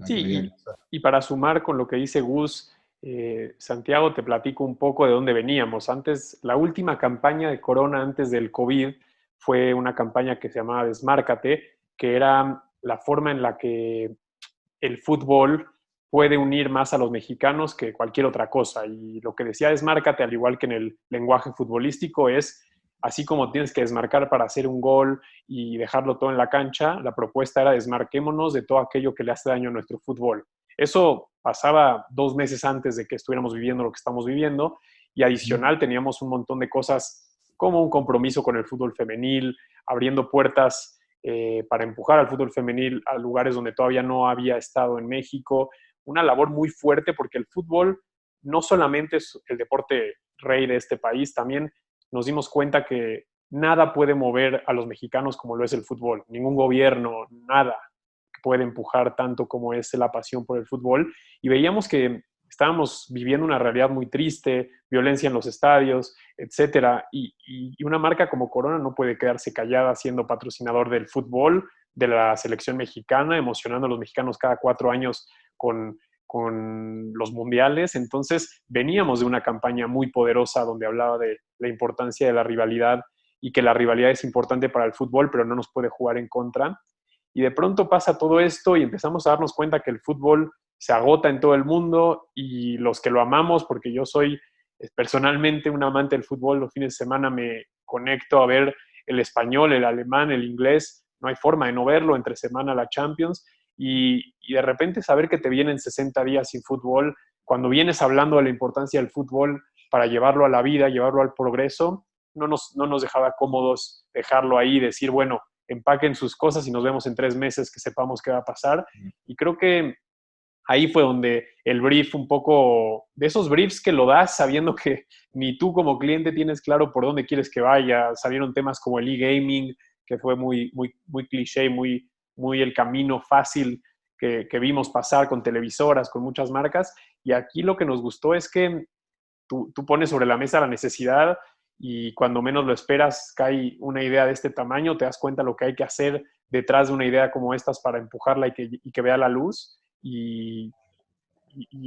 Sí, había que hacer. y para sumar con lo que dice Gus, Santiago, te platico un poco de dónde veníamos. Antes, la última campaña de Corona antes del COVID fue una campaña que se llamaba Desmárcate, que era la forma en la que el fútbol puede unir más a los mexicanos que cualquier otra cosa. Y lo que decía Desmárcate, al igual que en el lenguaje futbolístico, es así como tienes que desmarcar para hacer un gol y dejarlo todo en la cancha, la propuesta era desmarquémonos de todo aquello que le hace daño a nuestro fútbol. Eso pasaba 2 meses antes de que estuviéramos viviendo lo que estamos viviendo y adicional teníamos un montón de cosas como un compromiso con el fútbol femenil, abriendo puertas para empujar al fútbol femenil a lugares donde todavía no había estado en México. Una labor muy fuerte porque el fútbol no solamente es el deporte rey de este país, también nos dimos cuenta que nada puede mover a los mexicanos como lo es el fútbol. Ningún gobierno, nada puede empujar tanto como es la pasión por el fútbol. Y veíamos que estábamos viviendo una realidad muy triste, violencia en los estadios, etcétera. Y una marca como Corona no puede quedarse callada siendo patrocinador del fútbol, de la selección mexicana, emocionando a los mexicanos cada 4 años con los mundiales. Entonces veníamos de una campaña muy poderosa donde hablaba de la importancia de la rivalidad y que la rivalidad es importante para el fútbol, pero no nos puede jugar en contra. Y de pronto pasa todo esto y empezamos a darnos cuenta que el fútbol se agota en todo el mundo y los que lo amamos, porque yo soy personalmente un amante del fútbol, los fines de semana me conecto a ver el español, el alemán, el inglés, no hay forma de no verlo, entre semana la Champions, y de repente saber que te vienen 60 días sin fútbol, cuando vienes hablando de la importancia del fútbol para llevarlo a la vida, llevarlo al progreso, no nos dejaba cómodos dejarlo ahí, decir, bueno, empaquen sus cosas y nos vemos en 3 meses que sepamos qué va a pasar. Y creo que ahí fue donde el brief un poco, de esos briefs que lo das sabiendo que ni tú como cliente tienes claro por dónde quieres que vaya, salieron temas como el e-gaming, que fue muy cliché, muy el camino fácil que vimos pasar con televisoras, con muchas marcas, y aquí lo que nos gustó es que tú pones sobre la mesa la necesidad y cuando menos lo esperas cae una idea de este tamaño, te das cuenta lo que hay que hacer detrás de una idea como estas para empujarla y que vea la luz y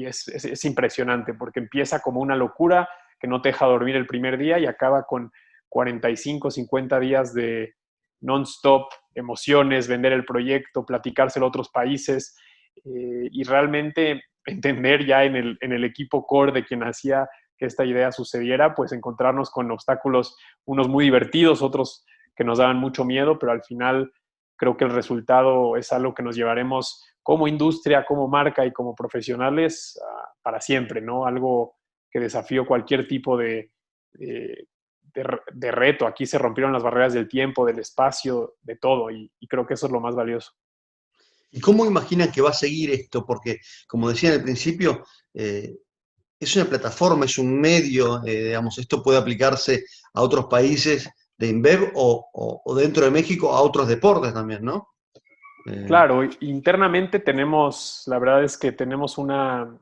es impresionante porque empieza como una locura que no te deja dormir el primer día y acaba con 45, 50 días de non-stop emociones, vender el proyecto, platicárselo a otros países y realmente entender ya en el equipo core de quien hacía que esta idea sucediera, pues encontrarnos con obstáculos, unos muy divertidos, otros que nos daban mucho miedo, pero al final creo que el resultado es algo que nos llevaremos como industria, como marca y como profesionales para siempre, ¿no? Algo que desafío cualquier tipo de de reto. Aquí se rompieron las barreras del tiempo, del espacio, de todo, y creo que eso es lo más valioso. ¿Y cómo imaginan que va a seguir esto? Porque, como decía en el principio, es una plataforma, es un medio, digamos, esto puede aplicarse a otros países de InBev o dentro de México a otros deportes también, ¿no? Claro, internamente la verdad es que tenemos una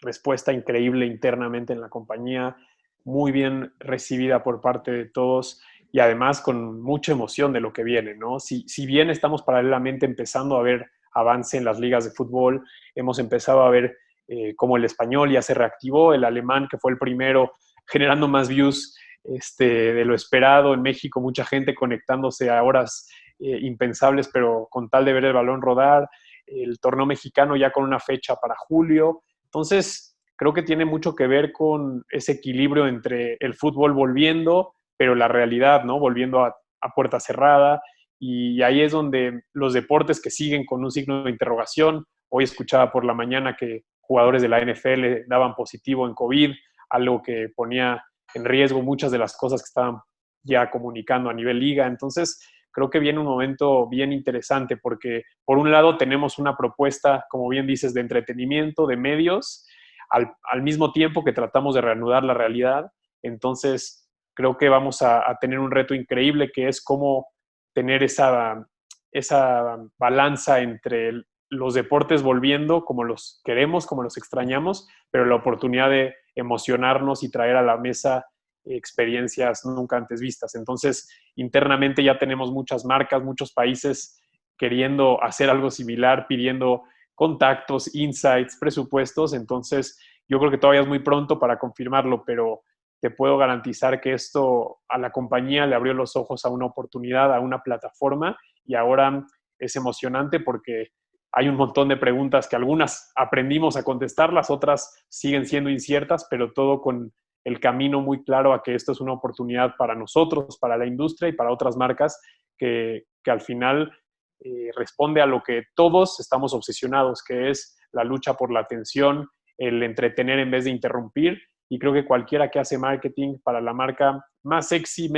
respuesta increíble internamente en la compañía, muy bien recibida por parte de todos y además con mucha emoción de lo que viene, ¿no? Si bien estamos paralelamente empezando a ver avance en las ligas de fútbol, hemos empezado a ver cómo el español ya se reactivó, el alemán que fue el primero generando más views de lo esperado en México, mucha gente conectándose a horas impensables, pero con tal de ver el balón rodar, el torneo mexicano ya con una fecha para julio. Entonces, creo que tiene mucho que ver con ese equilibrio entre el fútbol volviendo, pero la realidad, ¿no? Volviendo a puerta cerrada. Y ahí es donde los deportes que siguen con un signo de interrogación. Hoy escuchaba por la mañana que jugadores de la NFL daban positivo en COVID, algo que ponía en riesgo muchas de las cosas que estaban ya comunicando a nivel liga. Entonces, creo que viene un momento bien interesante porque, por un lado, tenemos una propuesta, como bien dices, de entretenimiento, de medios, al mismo tiempo que tratamos de reanudar la realidad. Entonces, creo que vamos a tener un reto increíble que es cómo tener esa balanza entre los deportes volviendo como los queremos, como los extrañamos, pero la oportunidad de emocionarnos y traer a la mesa experiencias nunca antes vistas. Entonces, internamente ya tenemos muchas marcas, muchos países queriendo hacer algo similar, pidiendo contactos, insights, presupuestos. Entonces, yo creo que todavía es muy pronto para confirmarlo, pero te puedo garantizar que esto a la compañía le abrió los ojos a una oportunidad, a una plataforma, y ahora es emocionante porque hay un montón de preguntas que algunas aprendimos a contestarlas, otras siguen siendo inciertas, pero todo con el camino muy claro a que esto es una oportunidad para nosotros, para la industria y para otras marcas que al final responde a lo que todos estamos obsesionados, que es la lucha por la atención, el entretener en vez de interrumpir. Y creo que cualquiera que hace marketing para la marca más sexy,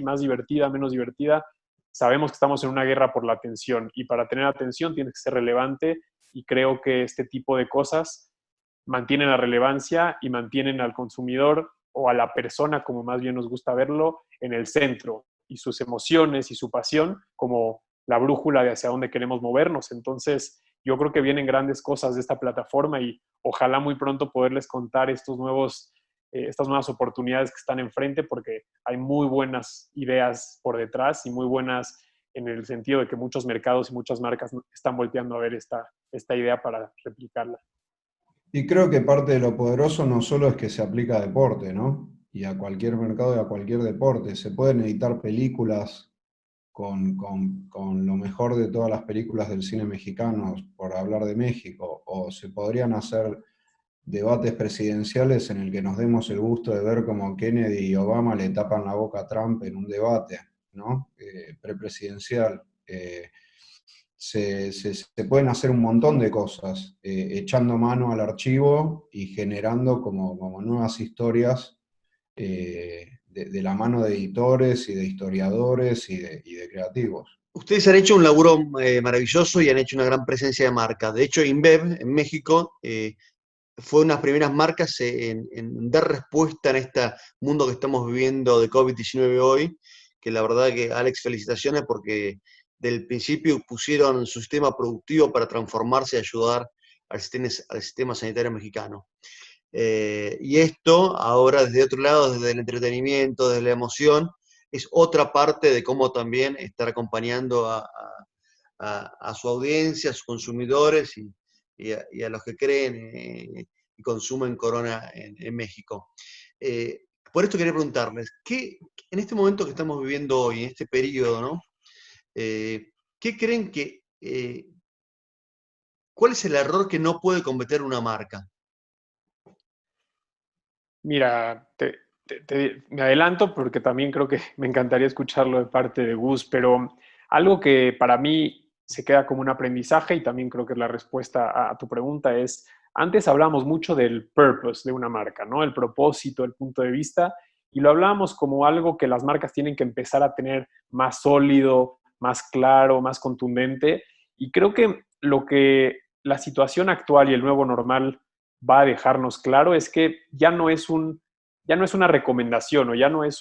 más divertida, menos divertida, sabemos que estamos en una guerra por la atención y para tener atención tienes que ser relevante y creo que este tipo de cosas mantienen la relevancia y mantienen al consumidor o a la persona, como más bien nos gusta verlo, en el centro y sus emociones y su pasión como la brújula de hacia dónde queremos movernos. Entonces, yo creo que vienen grandes cosas de esta plataforma y ojalá muy pronto poderles contar estas nuevas oportunidades que están enfrente, porque hay muy buenas ideas por detrás y muy buenas en el sentido de que muchos mercados y muchas marcas están volteando a ver esta idea para replicarla. Y creo que parte de lo poderoso no solo es que se aplica a deporte, ¿no? Y a cualquier mercado y a cualquier deporte. Se pueden editar películas con lo mejor de todas las películas del cine mexicano, por hablar de México, o se podrían hacer debates presidenciales en el que nos demos el gusto de ver cómo Kennedy y Obama le tapan la boca a Trump en un debate, ¿no? Prepresidencial. Se pueden hacer un montón de cosas, echando mano al archivo y generando como nuevas historias de la mano de editores y de historiadores y de creativos. Ustedes han hecho un laburo maravilloso y han hecho una gran presencia de marca. De hecho, InBev en México fue una de las primeras marcas en dar respuesta en este mundo que estamos viviendo de COVID-19 hoy, que la verdad que, Alex, felicitaciones porque del principio pusieron su sistema productivo para transformarse y ayudar al sistema sanitario mexicano. Y esto ahora desde otro lado, desde el entretenimiento, desde la emoción, es otra parte de cómo también estar acompañando a su audiencia, a sus consumidores y a los que creen y consumen Corona en México. Por esto quería preguntarles, en este momento que estamos viviendo hoy, en este periodo, ¿no? ¿Qué creen cuál es el error que no puede cometer una marca? Mira, me adelanto porque también creo que me encantaría escucharlo de parte de Gus, pero algo que para mí se queda como un aprendizaje y también creo que es la respuesta a tu pregunta es, antes hablamos mucho del purpose de una marca, ¿no? El propósito, el punto de vista, y lo hablábamos como algo que las marcas tienen que empezar a tener más sólido, más claro, más contundente. Y creo que lo que la situación actual y el nuevo normal va a dejarnos claro es que ya no es una recomendación o ya no es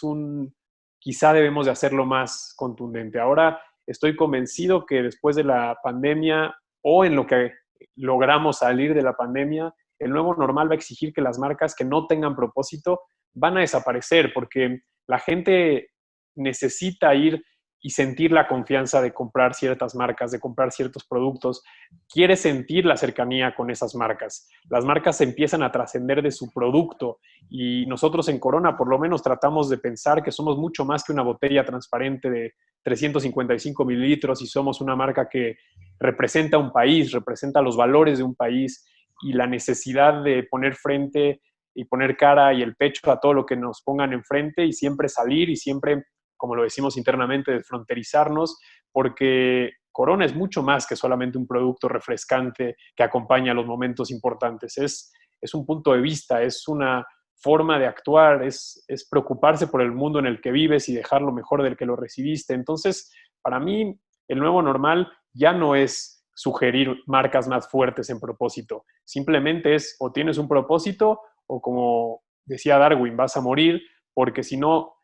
quizá debemos de hacerlo más contundente. Ahora estoy convencido que después de la pandemia o en lo que logramos salir de la pandemia, el nuevo normal va a exigir que las marcas que no tengan propósito van a desaparecer porque la gente necesita ir y sentir la confianza de comprar ciertas marcas, de comprar ciertos productos, quiere sentir la cercanía con esas marcas. Las marcas empiezan a trascender de su producto y nosotros en Corona por lo menos tratamos de pensar que somos mucho más que una botella transparente de 355 mililitros y somos una marca que representa un país, representa los valores de un país y la necesidad de poner frente y poner cara y el pecho a todo lo que nos pongan enfrente y siempre salir y siempre, como lo decimos internamente, desfronterizarnos, porque Corona es mucho más que solamente un producto refrescante que acompaña los momentos importantes. Es un punto de vista, es una forma de actuar, es preocuparse por el mundo en el que vives y dejarlo mejor del que lo recibiste. Entonces, para mí, el nuevo normal ya no es sugerir marcas más fuertes en propósito. Simplemente es o tienes un propósito o como decía Darwin, vas a morir porque si no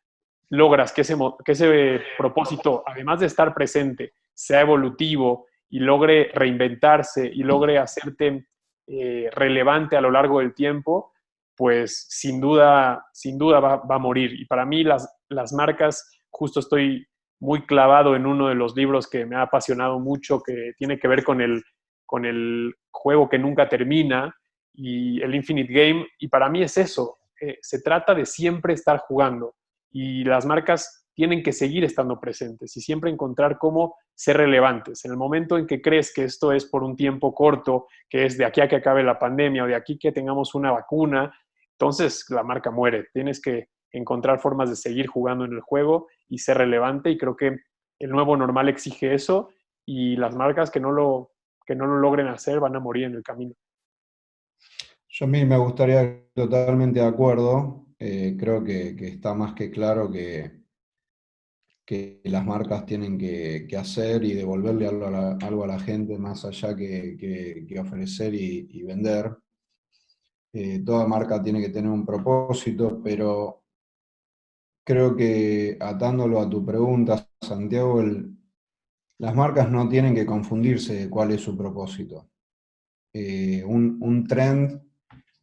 logras que ese propósito, además de estar presente, sea evolutivo y logre reinventarse y logre hacerte relevante a lo largo del tiempo, pues sin duda va a morir. Y para mí las marcas, justo estoy muy clavado en uno de los libros que me ha apasionado mucho, que tiene que ver con el juego que nunca termina y el Infinite Game. Y para mí es eso, se trata de siempre estar jugando y las marcas tienen que seguir estando presentes y siempre encontrar cómo ser relevantes. En el momento en que crees que esto es por un tiempo corto, que es de aquí a que acabe la pandemia o de aquí que tengamos una vacuna, entonces la marca muere. Tienes que encontrar formas de seguir jugando en el juego y ser relevante y creo que el nuevo normal exige eso y las marcas que no lo logren hacer van a morir en el camino. Yo a mí me gustaría, totalmente de acuerdo, creo que está más que claro que las marcas tienen que hacer y devolverle algo a la gente más allá que ofrecer y vender. Toda marca tiene que tener un propósito, pero creo que atándolo a tu pregunta, Santiago, las marcas no tienen que confundirse de cuál es su propósito. Un trend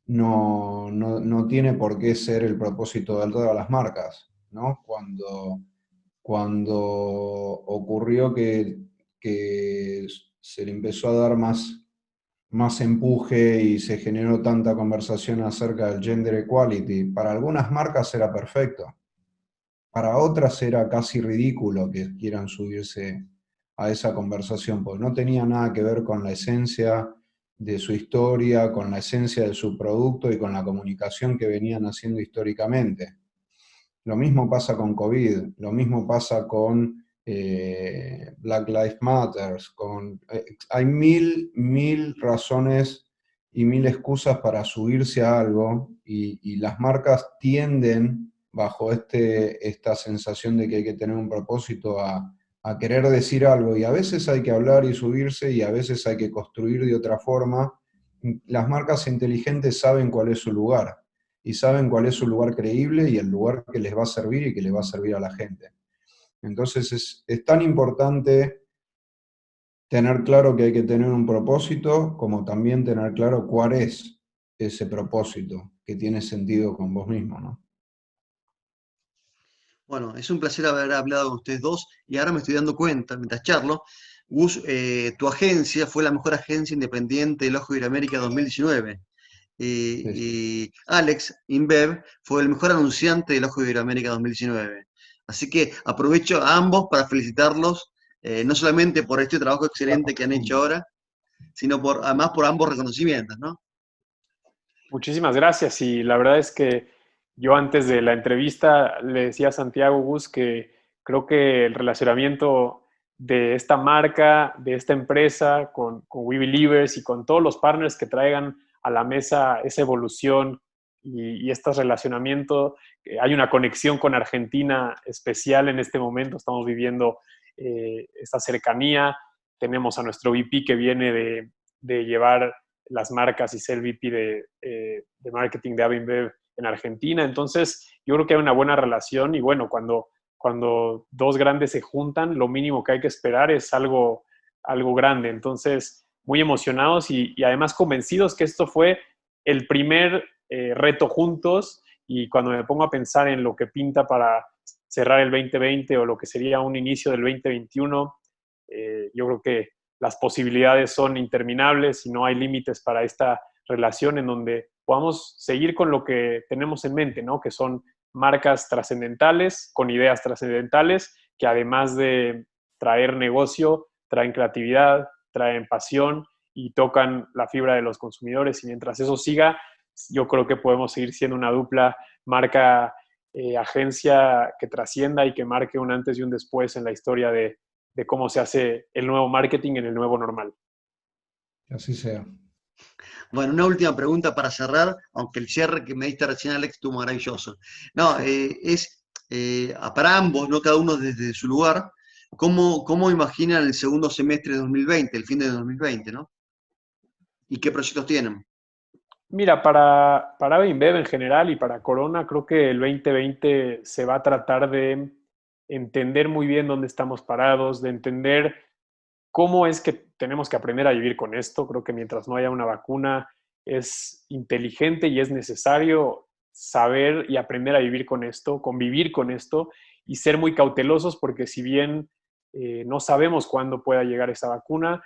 no tiene por qué ser el propósito de todas las marcas, ¿no? Cuando ocurrió que se le empezó a dar más empuje y se generó tanta conversación acerca del gender equality, para algunas marcas era perfecto, para otras era casi ridículo que quieran subirse a esa conversación, porque no tenía nada que ver con la esencia de su historia, con la esencia de su producto y con la comunicación que venían haciendo históricamente. Lo mismo pasa con COVID, lo mismo pasa con Black Lives Matter, hay mil razones y mil excusas para subirse a algo y las marcas tienden, bajo esta sensación de que hay que tener un propósito, a querer decir algo y a veces hay que hablar y subirse y a veces hay que construir de otra forma. Las marcas inteligentes saben cuál es su lugar y saben cuál es su lugar creíble y el lugar que les va a servir y que le va a servir a la gente. Entonces es tan importante tener claro que hay que tener un propósito, como también tener claro cuál es ese propósito que tiene sentido con vos mismo, ¿no? Bueno, es un placer haber hablado con ustedes dos y ahora me estoy dando cuenta, mientras charlo, Gus, tu agencia fue la mejor agencia independiente del Ojo de Iberoamérica 2019. Sí, sí. Y Alex Inbev fue el mejor anunciante del Ojo de Iberoamérica 2019. Así que aprovecho a ambos para felicitarlos, no solamente por este trabajo excelente que han hecho ahora, sino además por ambos reconocimientos, ¿no? Muchísimas gracias y la verdad es que yo antes de la entrevista le decía a Santiago Gus que creo que el relacionamiento de esta marca, de esta empresa con We Believers y con todos los partners que traigan a la mesa esa evolución y este relacionamiento. Hay una conexión con Argentina especial en este momento, estamos viviendo esta cercanía. Tenemos a nuestro VP que viene de llevar las marcas y ser VP de marketing de Avinbev en Argentina. Entonces, yo creo que hay una buena relación y bueno, cuando dos grandes se juntan, lo mínimo que hay que esperar es algo grande. Entonces, muy emocionados y además convencidos que esto fue el primer reto juntos, y cuando me pongo a pensar en lo que pinta para cerrar el 2020 o lo que sería un inicio del 2021, yo creo que las posibilidades son interminables y no hay límites para esta relación en donde podamos seguir con lo que tenemos en mente, ¿no? Que son marcas trascendentales, con ideas trascendentales, que además de traer negocio, traen creatividad, traen pasión y tocan la fibra de los consumidores. Y mientras eso siga, yo creo que podemos seguir siendo una dupla marca agencia que trascienda y que marque un antes y un después en la historia de cómo se hace el nuevo marketing en el nuevo normal. Que así sea. Bueno, una última pregunta para cerrar, aunque el cierre que me diste recién, Alex, estuvo maravilloso. No, para ambos, ¿no? Cada uno desde su lugar, ¿cómo imaginan el segundo semestre de 2020, el fin de 2020, ¿no? ¿Y qué proyectos tienen? Mira, para Avinbev en general y para Corona, creo que el 2020 se va a tratar de entender muy bien dónde estamos parados, de entender cómo es que tenemos que aprender a vivir con esto. Creo que mientras no haya una vacuna es inteligente y es necesario saber y aprender a vivir con esto, convivir con esto y ser muy cautelosos porque si bien no sabemos cuándo pueda llegar esa vacuna,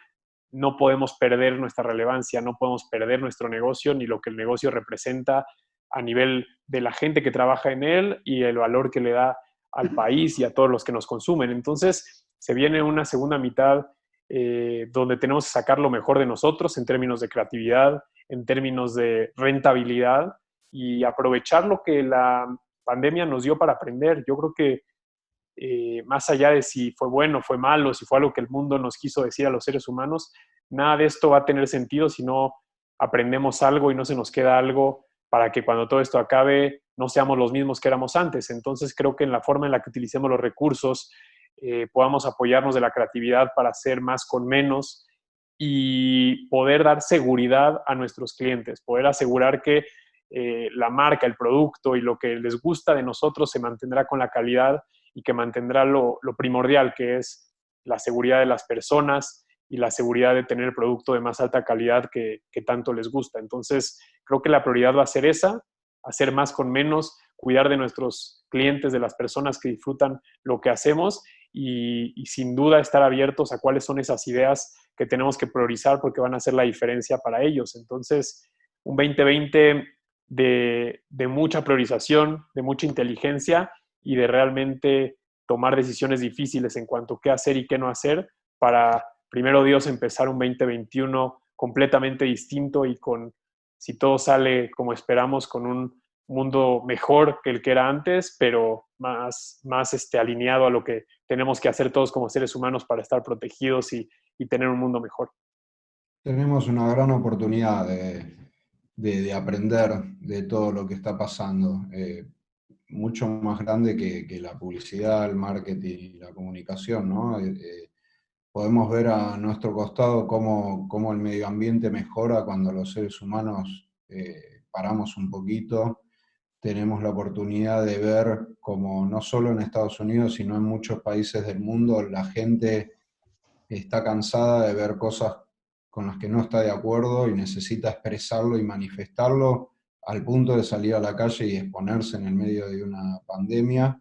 no podemos perder nuestra relevancia, no podemos perder nuestro negocio ni lo que el negocio representa a nivel de la gente que trabaja en él y el valor que le da al país y a todos los que nos consumen. Entonces, se viene una segunda mitad donde tenemos que sacar lo mejor de nosotros en términos de creatividad, en términos de rentabilidad y aprovechar lo que la pandemia nos dio para aprender. Yo creo que más allá de si fue bueno, fue malo, si fue algo que el mundo nos quiso decir a los seres humanos, nada de esto va a tener sentido si no aprendemos algo y no se nos queda algo para que cuando todo esto acabe no seamos los mismos que éramos antes. Entonces creo que en la forma en la que utilicemos los recursos podamos apoyarnos de la creatividad para hacer más con menos y poder dar seguridad a nuestros clientes, poder asegurar que la marca, el producto y lo que les gusta de nosotros se mantendrá con la calidad y que mantendrá lo primordial, que es la seguridad de las personas y la seguridad de tener producto de más alta calidad que tanto les gusta. Entonces, creo que la prioridad va a ser esa, hacer más con menos, cuidar de nuestros clientes, de las personas que disfrutan lo que hacemos y sin duda estar abiertos a cuáles son esas ideas que tenemos que priorizar porque van a hacer la diferencia para ellos. Entonces, un 2020 de mucha priorización, de mucha inteligencia y de realmente tomar decisiones difíciles en cuanto a qué hacer y qué no hacer para, primero Dios, empezar un 2021 completamente distinto y con, si todo sale como esperamos, con un mundo mejor que el que era antes, pero más alineado a lo que tenemos que hacer todos como seres humanos para estar protegidos y tener un mundo mejor. Tenemos una gran oportunidad de aprender de todo lo que está pasando. Mucho más grande que la publicidad, el marketing y la comunicación, ¿no? Podemos ver a nuestro costado cómo el medio ambiente mejora cuando los seres humanos paramos un poquito. Tenemos la oportunidad de ver cómo no solo en Estados Unidos, sino en muchos países del mundo, la gente está cansada de ver cosas con las que no está de acuerdo y necesita expresarlo y manifestarlo al punto de salir a la calle y exponerse en el medio de una pandemia.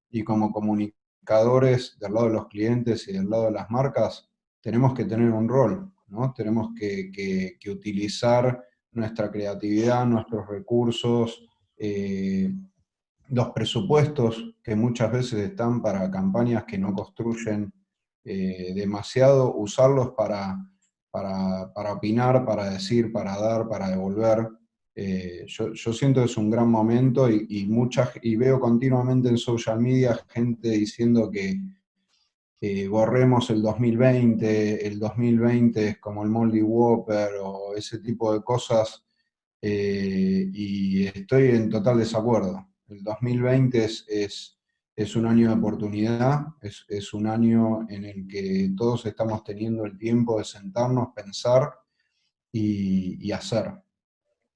Y como comunicadores del lado de los clientes y del lado de las marcas, tenemos que tener un rol, ¿no? Tenemos que utilizar nuestra creatividad, nuestros recursos, los presupuestos que muchas veces están para campañas que no construyen demasiado, usarlos para opinar, para decir, para dar, para devolver. Yo siento que es un gran momento y veo continuamente en social media gente diciendo que borremos el 2020 es como el Moldy Whopper o ese tipo de cosas y estoy en total desacuerdo. El 2020 es un año de oportunidad, es un año en el que todos estamos teniendo el tiempo de sentarnos, pensar y hacer.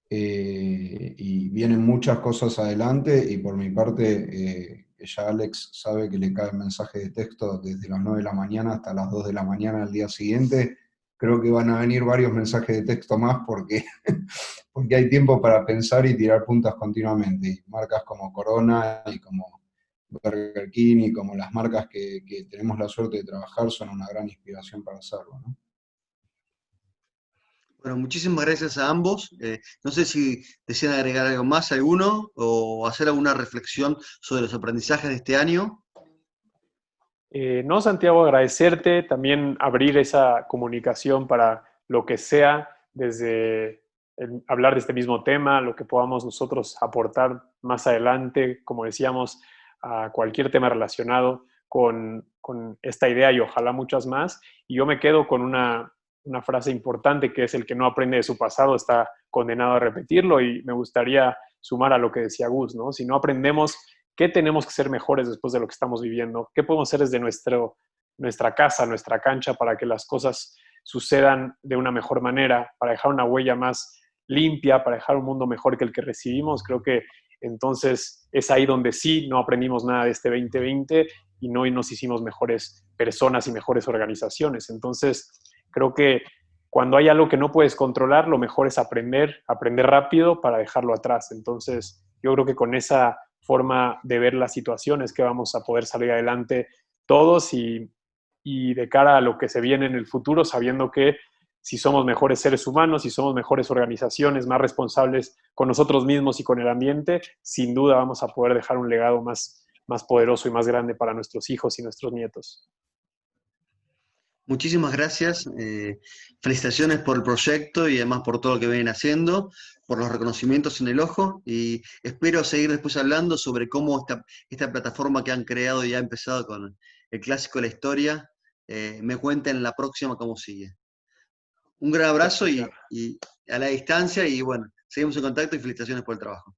Y vienen muchas cosas adelante, y por mi parte, ya Alex sabe que le cae mensaje de texto desde las 9 de la mañana hasta las 2 de la mañana al día siguiente. Creo que van a venir varios mensajes de texto más porque, porque hay tiempo para pensar y tirar puntas continuamente. Y marcas como Corona y como Burger King y como las marcas que tenemos la suerte de trabajar son una gran inspiración para hacerlo, ¿no? Bueno, muchísimas gracias a ambos. No sé si desean agregar algo más, alguno, o hacer alguna reflexión sobre los aprendizajes de este año. No, Santiago, agradecerte, también abrir esa comunicación para lo que sea, desde hablar de este mismo tema, lo que podamos nosotros aportar más adelante, como decíamos, a cualquier tema relacionado con esta idea y ojalá muchas más. Y yo me quedo con una frase importante que es: el que no aprende de su pasado está condenado a repetirlo, y me gustaría sumar a lo que decía Gus, ¿no? Si no aprendemos, ¿qué tenemos que ser mejores después de lo que estamos viviendo? ¿Qué podemos hacer desde nuestra casa, nuestra cancha, para que las cosas sucedan de una mejor manera, para dejar una huella más limpia, para dejar un mundo mejor que el que recibimos? Creo que entonces es ahí donde sí no aprendimos nada de este 2020 y no nos hicimos mejores personas y mejores organizaciones. Entonces, creo que cuando hay algo que no puedes controlar, lo mejor es aprender rápido para dejarlo atrás. Entonces, yo creo que con esa forma de ver las situaciones que vamos a poder salir adelante todos, y de cara a lo que se viene en el futuro, sabiendo que si somos mejores seres humanos, si somos mejores organizaciones, más responsables con nosotros mismos y con el ambiente, sin duda vamos a poder dejar un legado más poderoso y más grande para nuestros hijos y nuestros nietos. Muchísimas gracias. Felicitaciones por el proyecto y además por todo lo que vienen haciendo, por los reconocimientos en el ojo, y espero seguir después hablando sobre cómo esta plataforma que han creado y ha empezado con el clásico de la historia, me cuenten la próxima cómo sigue. Un gran abrazo y a la distancia, y bueno, seguimos en contacto y felicitaciones por el trabajo.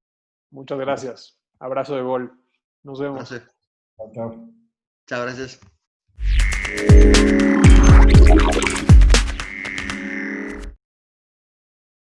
Muchas gracias. Abrazo de gol. Nos vemos. Gracias. Chao, chao. Chao, gracias.